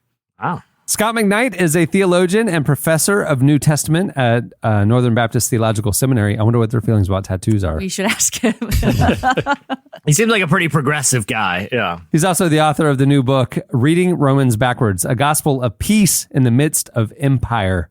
Wow. Scot McKnight is a theologian and professor of New Testament at Northern Baptist Theological Seminary. I wonder what their feelings about tattoos are. You should ask him. He seems like a pretty progressive guy. Yeah. He's also the author of the new book, Reading Romans Backwards, a gospel of peace in the midst of empire.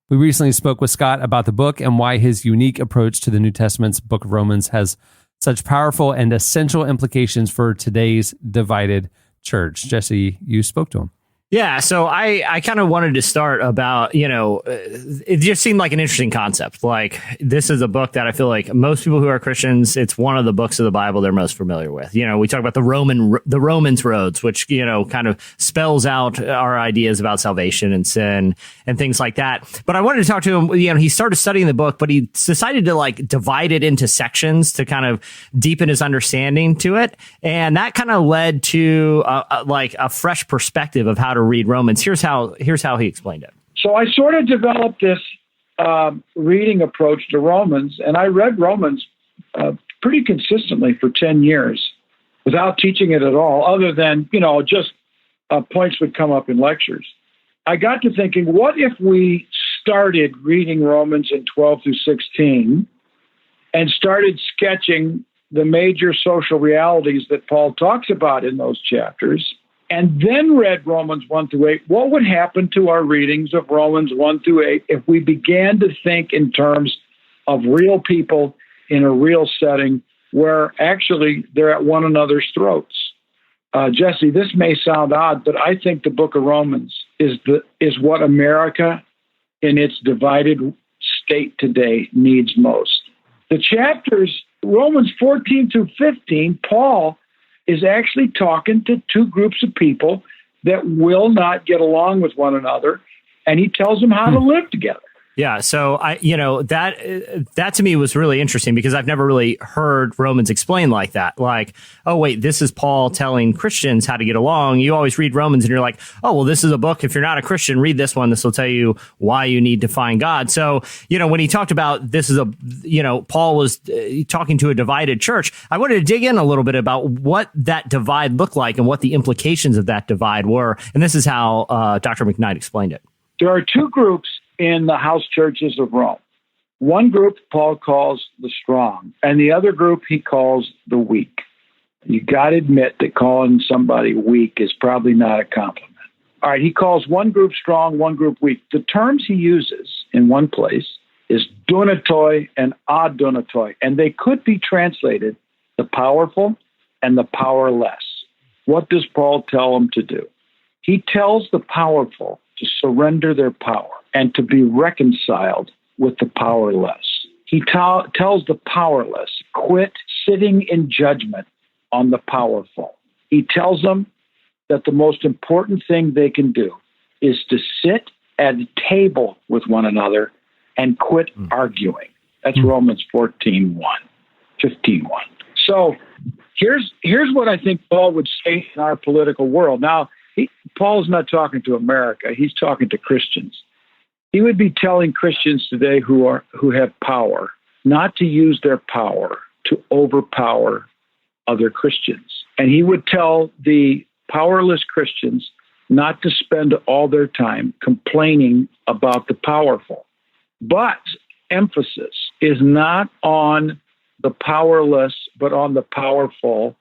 We recently spoke with Scot about the book and why his unique approach to the New Testament's book of Romans has such powerful and essential implications for today's divided church. Jesse, you spoke to him. Yeah, so I kind of wanted to start about, it just seemed like an interesting concept. Like, this is a book that I feel like most people who are Christians, it's one of the books of the Bible they're most familiar with. We talk about the Romans roads, which, kind of spells out our ideas about salvation and sin and things like that. But I wanted to talk to him, he started studying the book, but he decided to divide it into sections to kind of deepen his understanding to it. And that kind of led to a fresh perspective of how to read Romans. Here's how he explained it. So I sort of developed this reading approach to Romans, and I read Romans pretty consistently for 10 years without teaching it at all, other than, just points would come up in lectures. I got to thinking, what if we started reading Romans in 12 through 16 and started sketching the major social realities that Paul talks about in those chapters, and then read Romans 1 through 8, what would happen to our readings of Romans 1 through 8 if we began to think in terms of real people in a real setting where actually they're at one another's throats? Jesse, this may sound odd, but I think the book of Romans is what America in its divided state today needs most. The chapters, Romans 14 through 15, Paul is actually talking to two groups of people that will not get along with one another, and he tells them how to live together. Yeah, so that to me was really interesting because I've never really heard Romans explained like that. Like, oh wait, this is Paul telling Christians how to get along. You always read Romans and you're like, oh well, this is a book. If you're not a Christian, read this one. This will tell you why you need to find God. So when he talked about this is Paul was talking to a divided church. I wanted to dig in a little bit about what that divide looked like and what the implications of that divide were. And this is how Dr. McKnight explained it. There are two groups in the house churches of Rome. One group Paul calls the strong, and the other group he calls the weak. You got to admit that calling somebody weak is probably not a compliment. All right, he calls one group strong, one group weak. The terms he uses in one place is dunatoi and adunatoi, and they could be translated the powerful and the powerless. What does Paul tell them to do? He tells the powerful to surrender their power and to be reconciled with the powerless. He tells the powerless, quit sitting in judgment on the powerful. He tells them that the most important thing they can do is to sit at a table with one another and quit arguing. That's Romans 14:1, 15:1. So here's what I think Paul would say in our political world. Now, Paul's not talking to America. He's talking to Christians. He would be telling Christians today who have power not to use their power to overpower other Christians. And he would tell the powerless Christians not to spend all their time complaining about the powerful. But emphasis is not on the powerless, but on the powerful.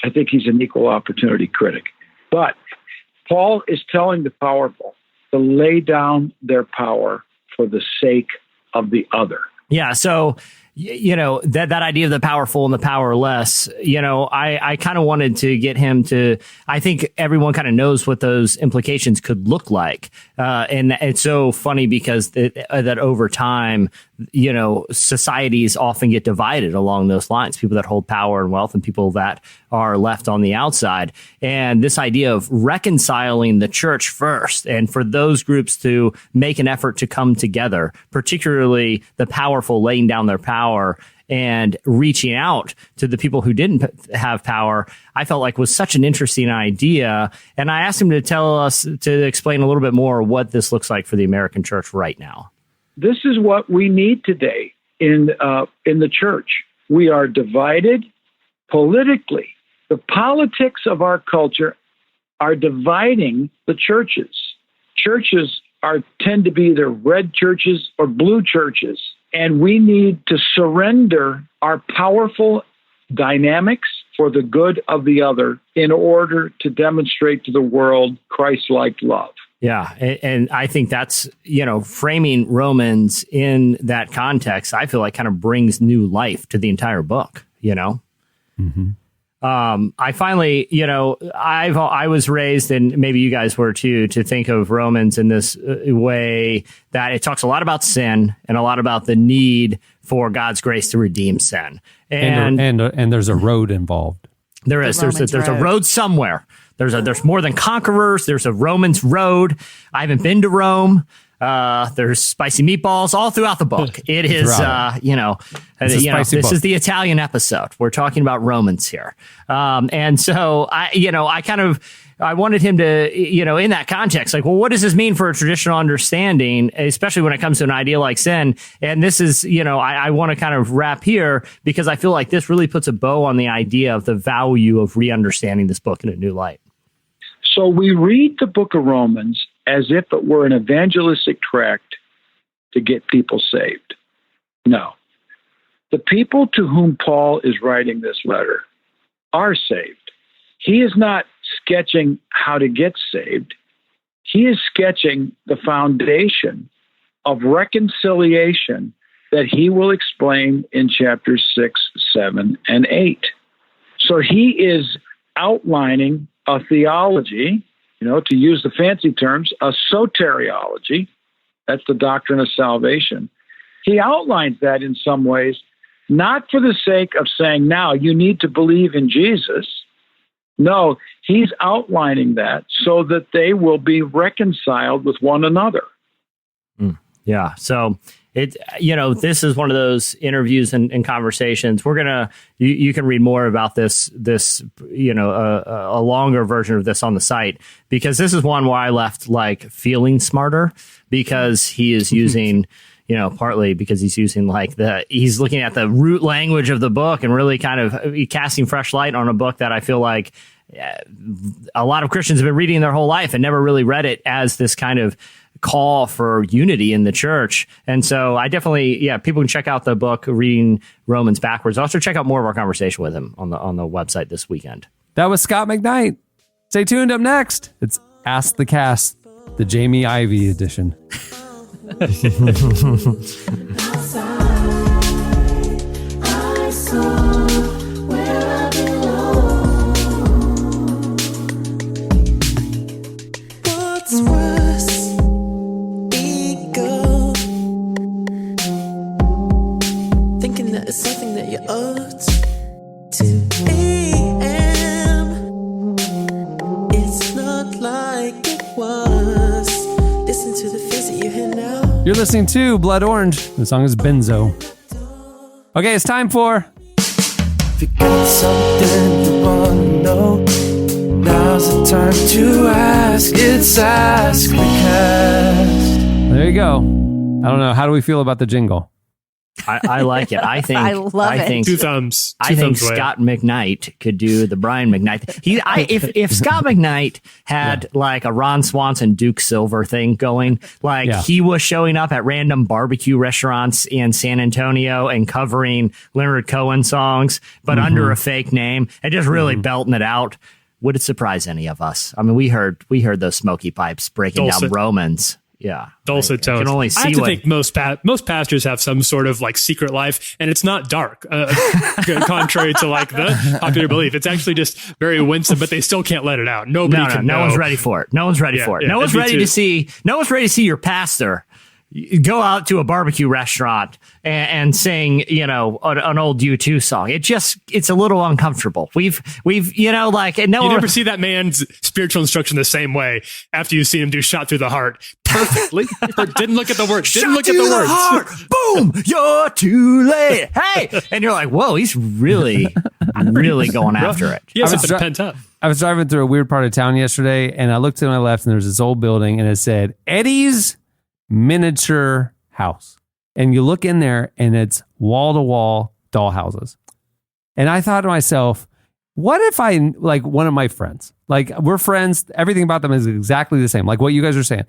I think he's an equal opportunity critic. But Paul is telling the powerful to lay down their power for the sake of the other. Yeah, so that idea of the powerful and the powerless, I kind of wanted to get him to, I think everyone kind of knows what those implications could look like. And it's so funny because that over time, societies often get divided along those lines, people that hold power and wealth and people that are left on the outside. And this idea of reconciling the church first, and for those groups to make an effort to come together, particularly the powerful laying down their power and reaching out to the people who didn't have power, I felt like was such an interesting idea. And I asked him to explain a little bit more what this looks like for the American church right now. This is what we need today in the church. We are divided politically. The politics of our culture are dividing the churches. churches tend to be either red churches or blue churches. And we need to surrender our powerful dynamics for the good of the other in order to demonstrate to the world Christ-like love. Yeah. And I think that's, framing Romans in that context, I feel like kind of brings new life to the entire book, Mm-hmm. I finally, I was raised, and maybe you guys were too, to think of Romans in this way that it talks a lot about sin and a lot about the need for God's grace to redeem sin. And there's a road involved. There is. There's a road somewhere. There's more than conquerors. There's a Romans road. I haven't been to Rome. There's spicy meatballs all throughout the book. It is, this is the Italian episode. We're talking about Romans here. And so I wanted him to, in that context, like, well, what does this mean for a traditional understanding, especially when it comes to an idea like sin? And this is, I want to kind of wrap here because I feel like this really puts a bow on the idea of the value of re-understanding this book in a new light. So we read the book of Romans as if it were an evangelistic tract to get people saved. No. The people to whom Paul is writing this letter are saved. He is not sketching how to get saved. He is sketching the foundation of reconciliation that he will explain in chapters 6, 7, and 8. So he is outlining a theology, to use the fancy terms, a soteriology. That's the doctrine of salvation. He outlines that in some ways, not for the sake of saying, now you need to believe in Jesus. No, he's outlining that so that they will be reconciled with one another. Yeah. So this is one of those interviews and conversations. We're you can read more about this, a longer version of this on the site, because this is one where I left feeling smarter because he is using, partly because he's using he's looking at the root language of the book and really kind of casting fresh light on a book that I feel like a lot of Christians have been reading their whole life and never really read it as this kind of call for unity in the church. And so I definitely, people can check out the book, Reading Romans Backwards. Also check out more of our conversation with him on the website this weekend. That was Scot McKnight. Stay tuned. Up next, it's Ask the Cast, the Jamie Ivey edition. It's something that you ought to AM. It's not like it was. Listen to the face that you hear now. You're listening to Blood Orange. The song is Benzo. Okay, it's time for... If you got something you want to know, now's the time to ask. It's Ask the Cast. There you go. I don't know. How do we feel about the jingle? I like it. I think I love it. Two thumbs. I think Way. Scot McKnight could do the Brian McKnight. If Scot McKnight had a Ron Swanson Duke Silver thing going, he was showing up at random barbecue restaurants in San Antonio and covering Leonard Cohen songs, but under a fake name and just really belting it out, would it surprise any of us? I mean, we heard those smoky pipes breaking down Romans. Yeah, dulcet tones. I can only see I have to think most pastors have some sort of secret life, and it's not dark, contrary to the popular belief. It's actually just very winsome, but they still can't let it out. No one's ready for it. No one's ready for it. No one's ready to see your pastor go out to a barbecue restaurant and sing, an old U2 song. It's a little uncomfortable. We've you never see that man's spiritual instruction the same way after you see him do Shot Through the Heart perfectly. Didn't look at the words. Didn't look at the words. Heart. Boom! You're too late. Hey! And you're like, whoa, he's really going after it. He has something pent up. I was driving through a weird part of town yesterday, and I looked to my left, and there's this old building, and it said, Eddie's Miniature House. And you look in there, and it's wall-to-wall doll houses. And I thought to myself, what if one of my friends, we're friends, everything about them is exactly the same, like what you guys are saying.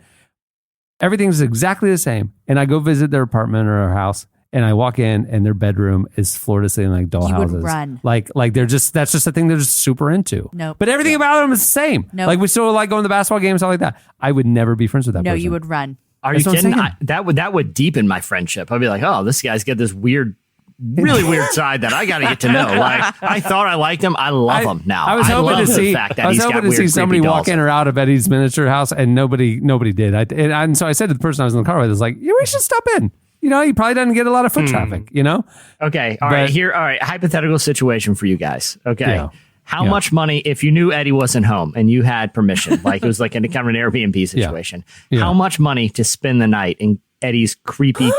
Everything's exactly the same. And I go visit their apartment or their house, and I walk in, and their bedroom is floor to ceiling like doll You houses. would run. Like that's just a thing they're just super into. Nope. But everything about them is the same. Nope. Like we still like going to the basketball games, stuff like that. I would never be friends with that No, person. you would run. Are That's you what I'm kidding? saying. That would deepen my friendship. I'd be like, oh, this guy's got this really weird side that I got to get to know. Like, I thought I liked him. I love him now. I was hoping love to the see. fact that I was he's hoping got to see weird, somebody creepy walk in dolls. or out of Eddie's miniature house, and nobody did. And so I said to the person I was in the car with, "Is like, yeah, we should stop in. You know, he probably doesn't get a lot of foot traffic. You know." Okay. All right. All right. Hypothetical situation for you guys. Okay. Yeah. How much money, if you knew Eddie wasn't home and you had permission, like it was like kind of an Airbnb situation, how much money to spend the night in Eddie's creepy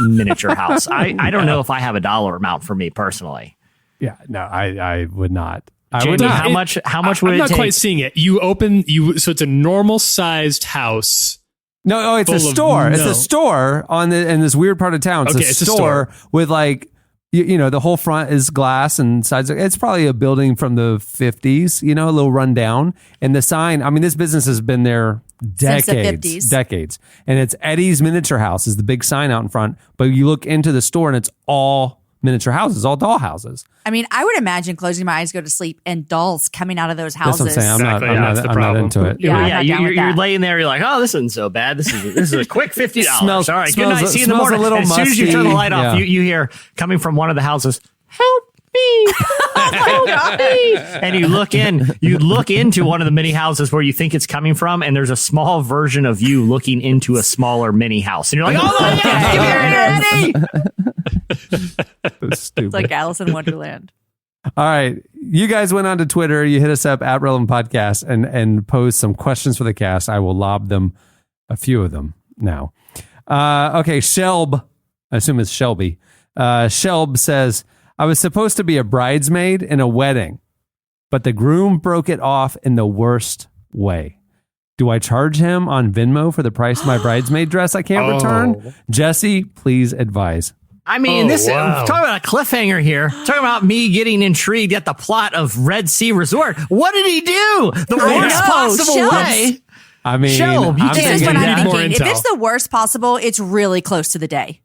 miniature house? I don't know if I have a dollar amount for me personally. Yeah. No, I would not. Jamie, how much would I'm it not take? quite seeing it. So it's a normal sized house. No, it's a full of store. It's no. a store in this weird part of town. It's Okay, a it's a store with like, you know, the whole front is glass and sides. It's probably a building from the 50s, you know, a little rundown. And the sign, I mean, this business has been there Since the 50s. decades. And it's Eddie's Miniature House is the big sign out in front. But you look into the store and it's all miniature houses, all doll houses. I mean, I would imagine closing my eyes, go to sleep, and dolls coming out of those houses. That's what I'm saying. Exactly, yeah, that's the I'm not problem. into it. Yeah, I'm Yeah, not down with you're that. laying there. You're like, oh, this isn't so bad. This is a quick $50. Smells- All right, good smells- night. See you in the smells a morning. little As soon as you turn the musty. light off, Yeah. you hear coming from one of the houses, "Help me! Help me!" And you look into one of the mini houses where you think it's coming from, and there's a small version of you looking into a smaller mini house, and you're like, oh my God, give me your Eddie! That's stupid. It's like Alice in Wonderland. All right. You guys went on to Twitter. You hit us up at Relevant Podcast and posed some questions for the cast. I will lob them, a few of them now. Okay. Shelb, I assume it's Shelby. Shelb says, I was supposed to be a bridesmaid in a wedding, but the groom broke it off in the worst way. Do I charge him on Venmo for the price of my bridesmaid dress I can't return? Jesse, please advise. I mean, wow. talking about a cliffhanger here. Talking about me getting intrigued at the plot of Red Sea Resort. What did he do? The worst know, possible Shelb. way. I mean, Shelb, you I'm can't This is do what thinking- I'm More thinking. If intel. it's the worst possible, it's really close to the day.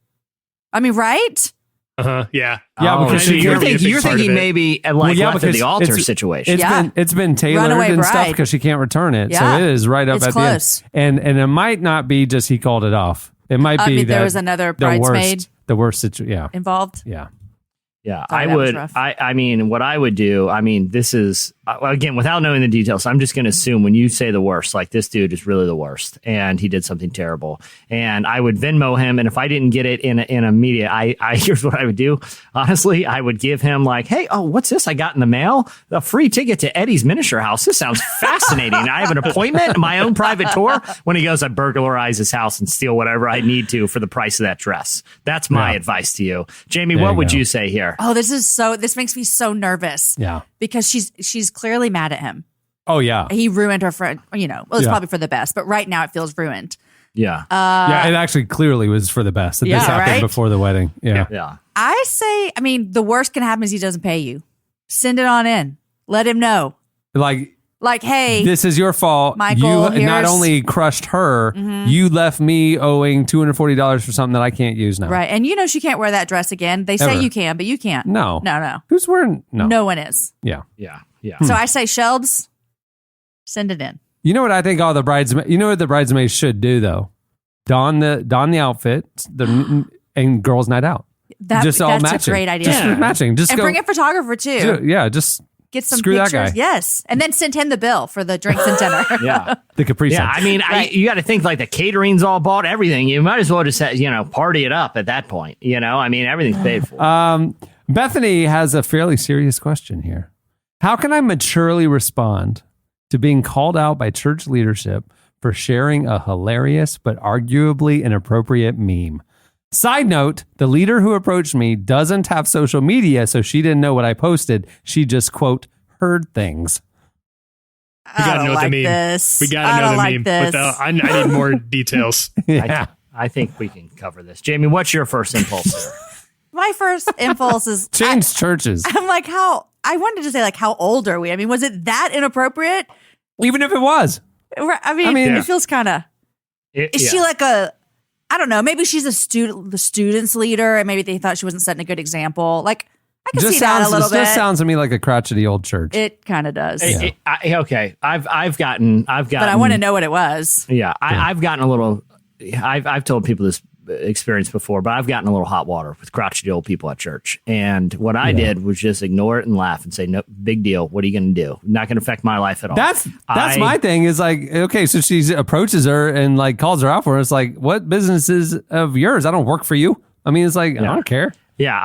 I mean, right? Yeah. Yeah, Oh, because so she you're can't be a thinking, big you're part of thinking it. maybe like Well, yeah, left at because the altar it's- situation. Yeah. It's been tailored Runaway and stuff bride. because she can't return it. Yeah. So it is right up It's at close. the end. And it might not be just he called it off. It might I be mean, that there was another the bridesmaid worst situation. Yeah. involved. Yeah. Yeah, Sorry, I that was would. rough. I mean, what I would do. I mean, this is again without knowing the details. I'm just going to assume when you say the worst, like this dude is really the worst, and he did something terrible. And I would Venmo him, and if I didn't get it in a media, I here's what I would do. Honestly, I would give him like, hey, oh, what's this I got in the mail? A free ticket to Eddie's Miniature House. This sounds fascinating. I have an appointment, my own private tour. When he goes, I burglarize his house and steal whatever I need to for the price of that dress. That's my advice to you, Jamie. There What you would go. you say here? Oh, this makes me so nervous. Yeah. Because she's clearly mad at him. Oh, yeah. He ruined her friend, you know. Well, it's Yeah. probably for the best, but right now it feels ruined. Yeah. Yeah. It actually clearly was for the best that this Yeah, happened right? before the wedding. Yeah. Yeah. I say, I mean, the worst can happen is he doesn't pay you. Send it on in. Let him know. Like, hey, this is your fault. Michael, you not here's- only crushed her, you left me owing $240 for something that I can't use now. right. And you know she can't wear that dress again. They say Ever. you can, but you can't. No. No. Who's wearing? No. No one is. Yeah. Yeah. Yeah. So I say, Shelbs, send it in. You know what I think all the bridesmaids, you know what the bridesmaids should do though? Don the outfit and girls' night out. Just all that's matching. a great idea. Just matching. Just And go. bring a photographer too. Just Get some screw that pictures. guy. Yes. And then send him the bill for the drinks and dinner. Yeah. the Capri Yeah. Sun. I mean, Right. you got to think like the catering's all bought, everything. You might as well just, party it up at that point. I mean, everything's paid for. Bethany has a fairly serious question here. How can I maturely respond to being called out by church leadership for sharing a hilarious but arguably inappropriate meme? Side note, the leader who approached me doesn't have social media, so she didn't know what I posted. She just, quote, heard things. We I gotta don't know like the meme. this. We gotta I know don't the like meme. this. I need more details. Yeah. I think we can cover this. Jamie, what's your first impulse here? My first impulse is Change churches. I'm like, I wanted to say, like, how old are we? I mean, was it that inappropriate? Even if it was. I mean, Yeah. it feels kind of. Is she like a, I don't know, maybe she's the student's leader, and maybe they thought she wasn't setting a good example. Like, I can see that a little bit. It just sounds to me like a crotchety old church. It kind of does. Okay. I've gotten. But I want to know what it was. Yeah. I've gotten a little, I've told people this experience before, but I've gotten a little hot water with crotchety old people at church. And what I did was just ignore it and laugh and say, no big deal. What are you going to do? Not going to affect my life at all. That's my thing is like, okay, so she approaches her and like calls her out for it. It's like, what business is of yours? I don't work for you. I mean, it's like, I don't care. Yeah.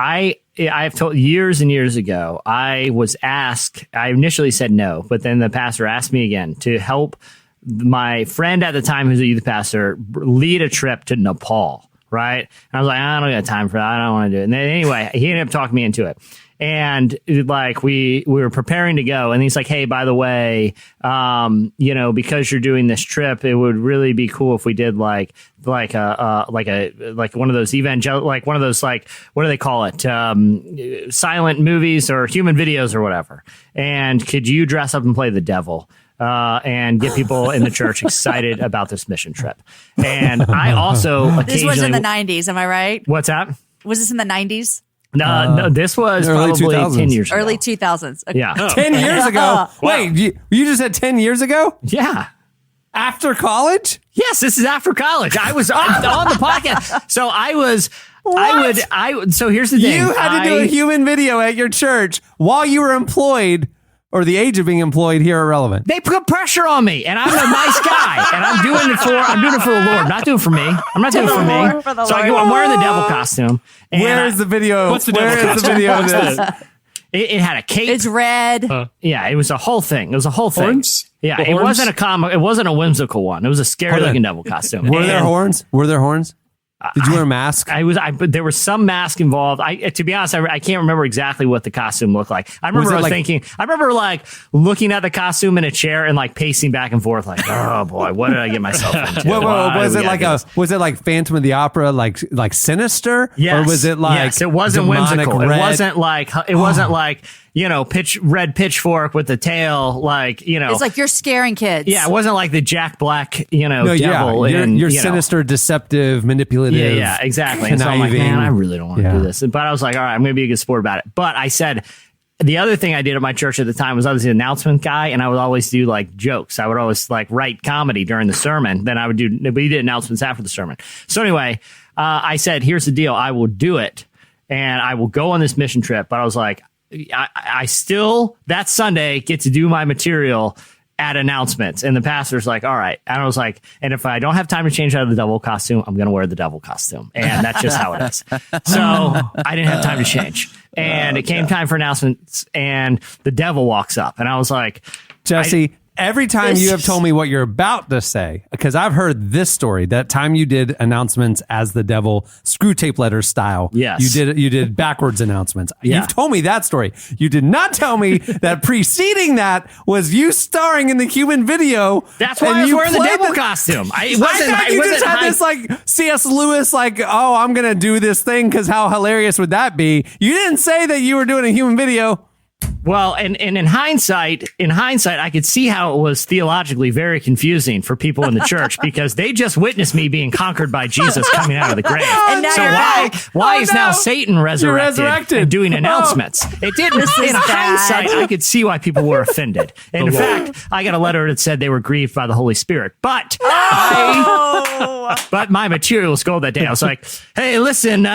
I've told years and years ago, I was asked, I initially said no, but then the pastor asked me again to help my friend at the time, who's a youth pastor, lead a trip to Nepal. Right. And I was like, I don't got time for that. I don't want to do it. And then anyway, he ended up talking me into it. And like we were preparing to go, and he's like, hey, by the way, because you're doing this trip, it would really be cool if we did like one of those like one of those, like, what do they call it? Silent movies or human videos or whatever. And could you dress up and play the devil? And get people in the church excited about this mission trip. And I also this was in the 90s, am I right? What's that? Was this in the 90s? No, this was probably 10 years ago. Early 2000s. Okay. Yeah. 10 years ago? Wait, you just said 10 years ago? Yeah. After college? Yes, this is after college. I was on the podcast. So I was... So here's the thing. You had to do a human video at your church while you were employed, or the age of being employed here at Relevant. They put pressure on me, and I'm a nice guy, and I'm doing it for the Lord, not doing it for me. I'm not doing it for me. So I'm wearing the devil costume. Where is the video? What's the devil costume? Is the video of this? It had a cape. It's red. Yeah, it was a whole thing. It was a whole thing. Horns? Yeah, The it horns? wasn't a comic. It wasn't a whimsical one. It was a scary looking devil costume. Were there horns? Did you wear a mask? But there was some mask involved. To be honest, I can't remember exactly what the costume looked like. I remember looking at the costume in a chair and like pacing back and forth, like, oh boy, what did I get myself into? Was it like Phantom of the Opera, like sinister? Yes. Or was it like yes, it wasn't whimsical. Red? It wasn't like red pitchfork with the tail, like, It's like you're scaring kids. Yeah, it wasn't like the Jack Black, devil. You're sinister, deceptive, manipulative. Yeah, exactly. And so I'm like, man, I really don't want to do this. But I was like, all right, I'm going to be a good sport about it. But I said, the other thing I did at my church at the time was I was the announcement guy, and I would always do like jokes. I would always like write comedy during the sermon. Then we did announcements after the sermon. So anyway, I said, here's the deal. I will do it, and I will go on this mission trip. But I was like, I still, that Sunday, get to do my material at announcements. And the pastor's like, all right. And I was like, and if I don't have time to change out of the devil costume, I'm going to wear the devil costume. And that's just how it is. So I didn't have time to change. And it came time for announcements, and the devil walks up. And I was like, Jesse, every time you have told me what you're about to say, because I've heard this story, that time you did announcements as the devil, screw tape letter style. Yes. You did backwards announcements. Yeah. You've told me that story. You did not tell me that preceding that was you starring in the human video. That's why I was wearing the devil costume. I thought you just had this like C.S. Lewis, like, oh, I'm going to do this thing because how hilarious would that be? You didn't say that you were doing a human video. Well, and in hindsight, I could see how it was theologically very confusing for people in the church because they just witnessed me being conquered by Jesus coming out of the grave. And now so why is now Satan resurrected and doing announcements? It didn't. In hindsight, I could see why people were offended. And in fact, I got a letter that said they were grieved by the Holy Spirit. But but my material scolded that day. I was like, hey, listen,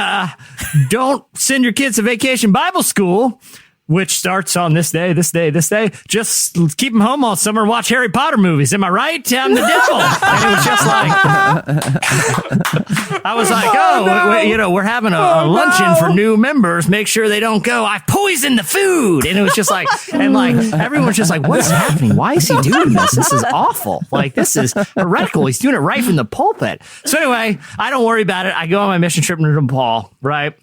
don't send your kids to vacation Bible school, which starts on this day. Just keep them home all summer and watch Harry Potter movies. Am I right? I'm the devil. And it was just like, I was like, we're having a luncheon for new members. Make sure they don't go, I've poisoned the food. And it was just like, and like, everyone's just like, what's happening? Why is he doing this? This is awful. Like, this is heretical. He's doing it right from the pulpit. So anyway, I don't worry about it. I go on my mission trip to Nepal, right?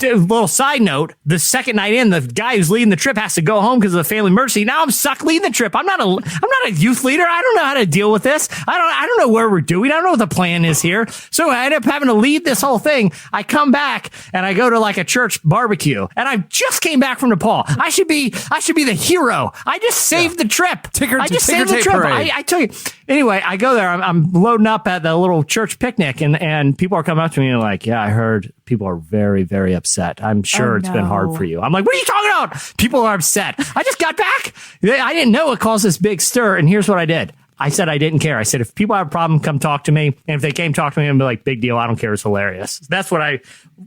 Little side note, the second night in, the guy who's leading the trip has to go home because of a family emergency. Now I'm stuck leading the trip. I'm not a youth leader. I don't know how to deal with this. I don't know where we're doing. I don't know what the plan is here. So I end up having to lead this whole thing. I come back and I go to like a church barbecue, and I just came back from Nepal. I should be the hero. I just saved the trip. I just saved the trip. I tell you, Anyway, I go there. I'm loading up at the little church picnic, and people are coming up to me and like, yeah, I heard people are very, very upset. I'm sure it's been hard for you. I'm like, what are you talking about? People are upset. I just got back. I didn't know it caused this big stir. And here's what I did. I said I didn't care. I said, if people have a problem, come talk to me. And if they came talk to me, I'd be like, big deal. I don't care. It's hilarious. That's what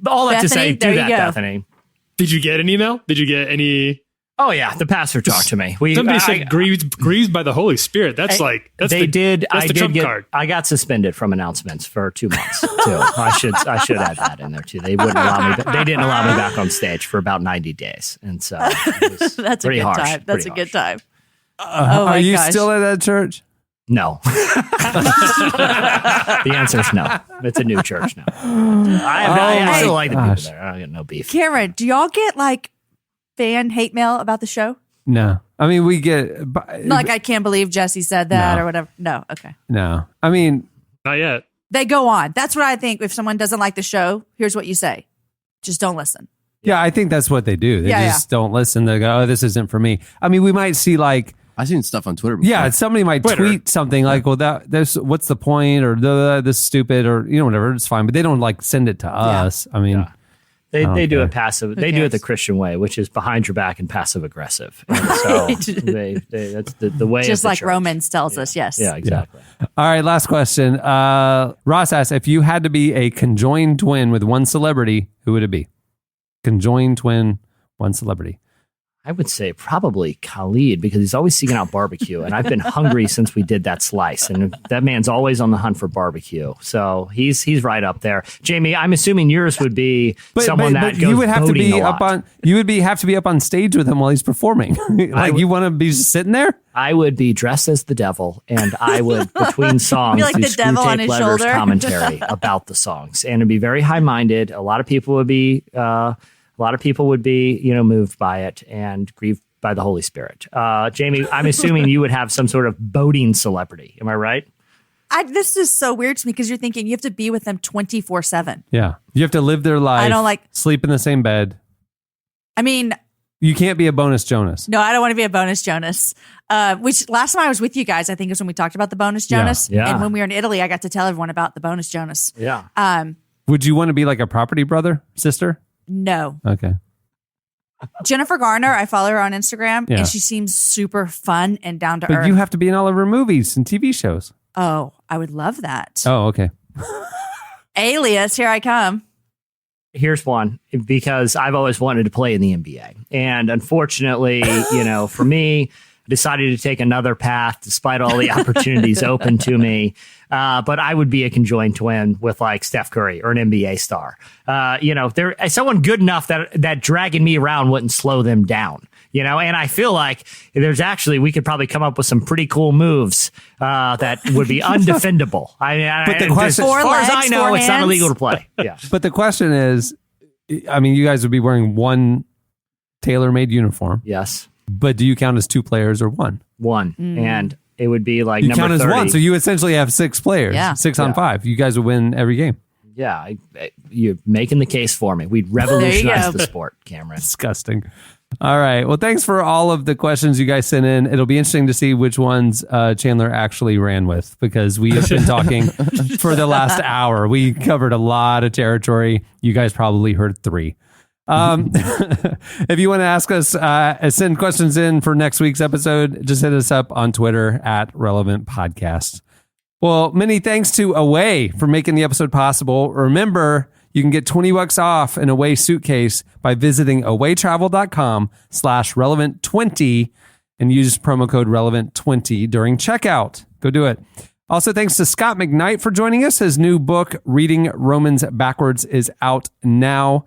all that to say, do that, Bethany. Did you get an email? Did you get any? Oh yeah, the pastor talked to me. Somebody said grieved by the Holy Spirit. That's the trump card. I got suspended from announcements for 2 months too. I should add that in there too. They wouldn't allow me. They didn't allow me back on stage for about 90 days, and so that's pretty a good harsh. time. That's a good time. Are you still at that church? No. The answer is no. It's a new church now. I still like the people there. I got no beef. Cameron, do y'all get like fan hate mail about the show? No. I mean, we get... Like, I can't believe Jesse said that or whatever. No. Okay. No. I mean... Not yet. They go on. That's what I think. If someone doesn't like the show, here's what you say. Just don't listen. Yeah, I think that's what they do. They just don't listen. They go, oh, this isn't for me. I mean, we might see like... I've seen stuff on Twitter before. Yeah, somebody might tweet something like, well, there's what's the point? Or this is stupid or, whatever. It's fine. But they don't like send it to us. I mean... Yeah. They do it passive. They do it the Christian way, which is behind your back and passive aggressive. And so that's the way. Just of the like church. Romans tells us. Yes. Yeah, exactly. Yeah. All right, last question. Ross asks, if you had to be a conjoined twin with one celebrity, who would it be? Conjoined twin, one celebrity. I would say probably Khalid because he's always seeking out barbecue, and I've been hungry since we did that slice. And that man's always on the hunt for barbecue, so he's right up there. Jamie, I'm assuming yours would be someone that goes you would have to boating be a lot. up on. You would have to be up on stage with him while he's performing. You want to be just sitting there? I would be dressed as the devil, and I would between songs be like do the devil on his letters shoulder. commentary about the songs, and it'd be very high minded. A lot of people would be. Moved by it and grieved by the Holy Spirit. Jamie, I'm assuming you would have some sort of boating celebrity. Am I right? This is so weird to me because you're thinking you have to be with them 24/7. Yeah. You have to live their life. I don't sleep in the same bed. I mean, you can't be a bonus Jonas. No, I don't want to be a bonus Jonas. Which last time I was with you guys, I think is when we talked about the bonus Jonas. Yeah. And when we were in Italy, I got to tell everyone about the bonus Jonas. Yeah. Would you want to be like a property brother, sister? No. Okay. Jennifer Garner, I follow her on Instagram, and she seems super fun and down to earth. But you have to be in all of her movies and TV shows. Oh, I would love that. Oh, okay. Alias, here I come. Here's one, because I've always wanted to play in the NBA. And unfortunately, for me, I decided to take another path despite all the opportunities open to me. But I would be a conjoined twin with like Steph Curry or an NBA star. There someone good enough that dragging me around wouldn't slow them down. And I feel like we could probably come up with some pretty cool moves that would be undefendable. But the question, as far legs, as I know, 4 it's not hands. illegal to play. Yeah. But the question is, I mean, you guys would be wearing one tailor-made uniform. Yes. But do you count as 2 players or 1? 1. And it would be like you number count as 30. 1, so you essentially have 6 players. Yeah. 6 on 5. You guys would win every game. Yeah, you're making the case for me. We'd revolutionize the sport, Cameron. Disgusting. All right. Well, thanks for all of the questions you guys sent in. It'll be interesting to see which ones Chandler actually ran with, because we have been talking for the last hour. We covered a lot of territory. You guys probably heard 3. If you want to ask us, send questions in for next week's episode, just hit us up on Twitter at Relevant Podcast. Well, many thanks to Away for making the episode possible. Remember, you can get $20 off an Away suitcase by visiting awaytravel.com/relevant20 and use promo code relevant20 during checkout. Go do it. Also, thanks to Scot McKnight for joining us. His new book, Reading Romans Backwards, is out now.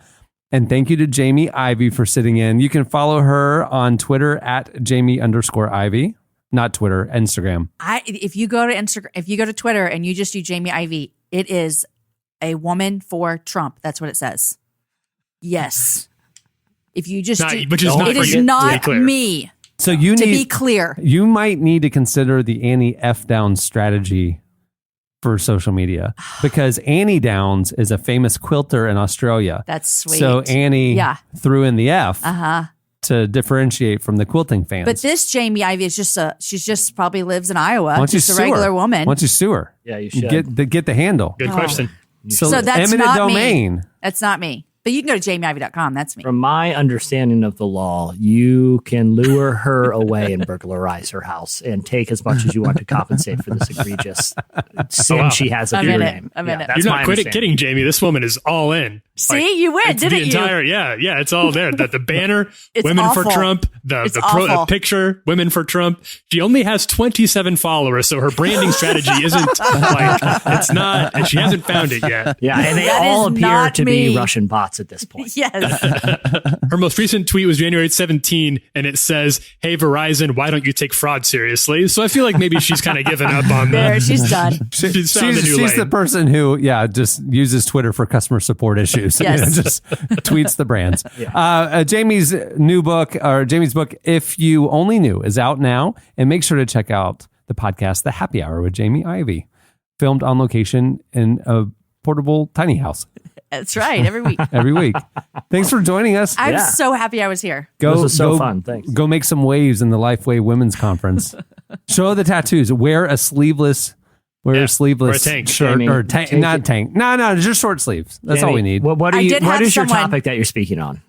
And thank you to Jamie Ivey for sitting in. You can follow her on Twitter at Jamie_Ivey. Not Twitter, Instagram. If you go to Twitter and you just do Jamie Ivey, it is a woman for Trump. That's what it says. Yes. If you just it is not me. So you to be clear. You might need to consider the Annie F down strategy for social media, because Annie Downs is a famous quilter in Australia. That's sweet. So Annie threw in the F to differentiate from the quilting fans. But this Jamie Ivey is she's just probably lives in Iowa. Why don't you Just a sue her? regular woman. Why don't you sue her? Yeah, you should. Get the handle. Good question. So that's eminent not domain. me. That's not me. But you can go to jamieivey.com. That's me. From my understanding of the law, you can lure her away and burglarize her house and take as much as you want to compensate for this egregious sin she has of your name. I'm in it. That's You're my not understanding. kidding, Jamie. This woman is all in. See, you win, it's didn't the you? entire, Yeah, it's all there. The banner, It's women for awful. Trump, It's the awful. picture, women for Trump. She only has 27 followers, so her branding strategy isn't it's not, and she hasn't found it yet. Yeah, and they That all is appear not to be me. Russian bots at this point. Yes. Her most recent tweet was January 17, and it says, "Hey Verizon, why don't you take fraud seriously?" So I feel like maybe she's kind of given up on There, that. she's done. She's found the new She's the lane. person who, just uses Twitter for customer support issues. Yes. Just tweets the brands. Jamie's book, If You Only Knew, is out now. And make sure to check out the podcast, The Happy Hour with Jamie Ivey, filmed on location in a portable tiny house That's right. Every week. every week. Thanks for joining us. I'm Yeah. so happy I was here. This was so fun. Thanks. Go make some waves in the Lifeway Women's Conference. Show the tattoos. Wear a sleeveless Or a tank. shirt Jamie, or tank. take Not it. tank. No, just short sleeves. That's all we need. What I did have is your someone- topic that you're speaking on?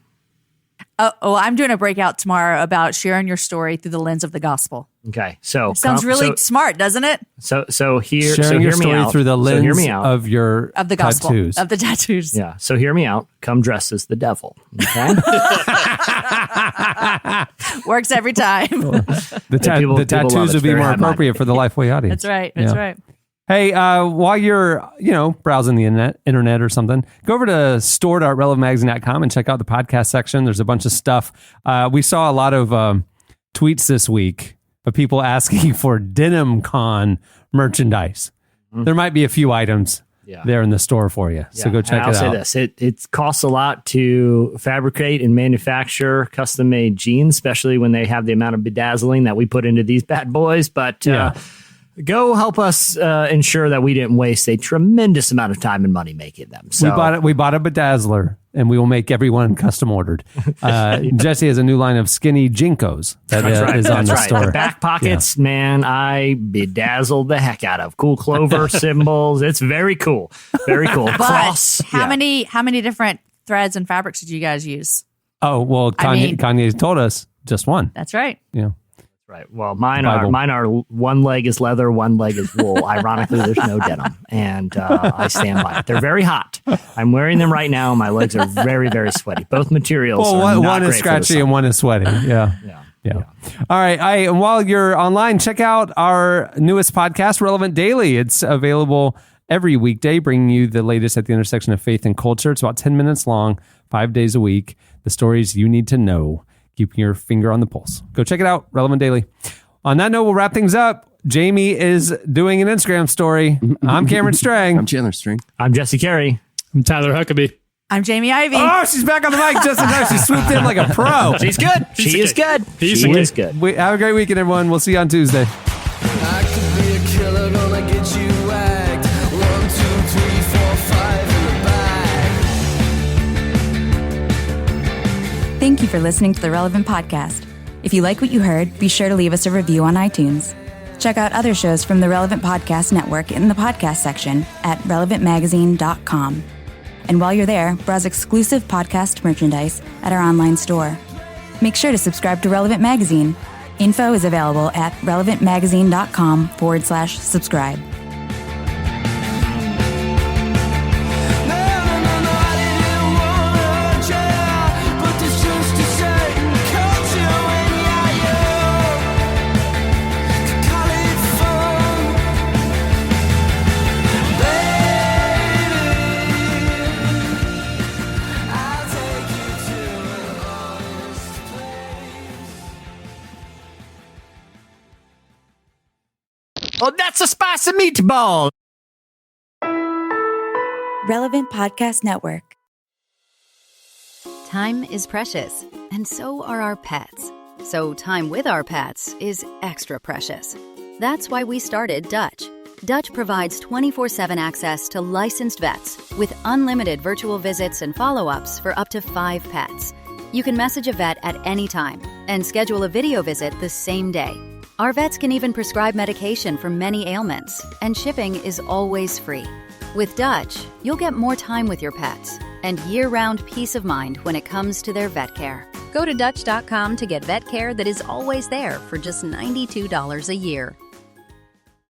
I'm doing a breakout tomorrow about sharing your story through the lens of the gospel. Okay, so Sounds really smart, doesn't it? so Sharing your hear me story out. through the So hear lens me out. of your Of the gospel. tattoos. Of the tattoos. Yeah. So hear me out. Come dressed as the devil. Okay. Works every time. The People love tattoos it. would be Very more high-minded. appropriate for the Lifeway audience. That's right. That's Yeah. right. Hey, while you're, browsing the internet or something, go over to store.relevantmagazine.com and check out the podcast section. There's a bunch of stuff. We saw a lot of tweets this week of people asking for Denim Con merchandise. There might be a few items there in the store for you. So go check I'll it say out. this. It costs a lot to fabricate and manufacture custom made jeans, especially when they have the amount of bedazzling that we put into these bad boys. But go help us ensure that we didn't waste a tremendous amount of time and money making them. So We bought a bedazzler, and we will make everyone custom ordered. Jesse has a new line of skinny Jinkos that is on the store. The back pockets, man, I bedazzled the heck out of. Cool clover symbols. It's very cool. Very cool. But Cross. how many different threads and fabrics did you guys use? Oh, well, Kanye told us just one. That's right. Yeah. Right. Well, mine Bible. are one leg is leather, one leg is wool. Ironically, there's no denim, and I stand by it. They're very hot. I'm wearing them right now. My legs are very, very sweaty. Both materials. Well, are not one is great for the scratchy sun. and one is sweaty. Yeah. Yeah. All right. And while you're online, check out our newest podcast, Relevant Daily. It's available every weekday, bringing you the latest at the intersection of faith and culture. It's about 10 minutes long, 5 days a week. The stories you need to know, keeping your finger on the pulse. Go check it out, Relevant Daily. On that note, we'll wrap things up. Jamie is doing an Instagram story. I'm Cameron Strang. I'm Chandler String. I'm Jesse Carey. I'm Tyler Huckabee. I'm Jamie Ivey. Oh, she's back on the mic just in time. She swooped in like a pro. She's good. She is good. She is good. Have a great weekend, everyone. We'll see you on Tuesday. I could be a killer, gonna get you whacked. 1, 2, 3, 4, 5 in the back. Thank you for listening to the Relevant Podcast. If you like what you heard, be sure to leave us a review on iTunes. Check out other shows from the Relevant Podcast Network in the podcast section at relevantmagazine.com. And while you're there, browse exclusive podcast merchandise at our online store. Make sure to subscribe to Relevant Magazine. Info is available at relevantmagazine.com/subscribe. Oh, that's a spicy meatball. Relevant Podcast Network. Time is precious, and so are our pets. So time with our pets is extra precious. That's why we started Dutch. Dutch provides 24/7 access to licensed vets with unlimited virtual visits and follow-ups for up to 5 pets. You can message a vet at any time and schedule a video visit the same day. Our vets can even prescribe medication for many ailments, and shipping is always free. With Dutch, you'll get more time with your pets and year-round peace of mind when it comes to their vet care. Go to Dutch.com to get vet care that is always there for just $92 a year.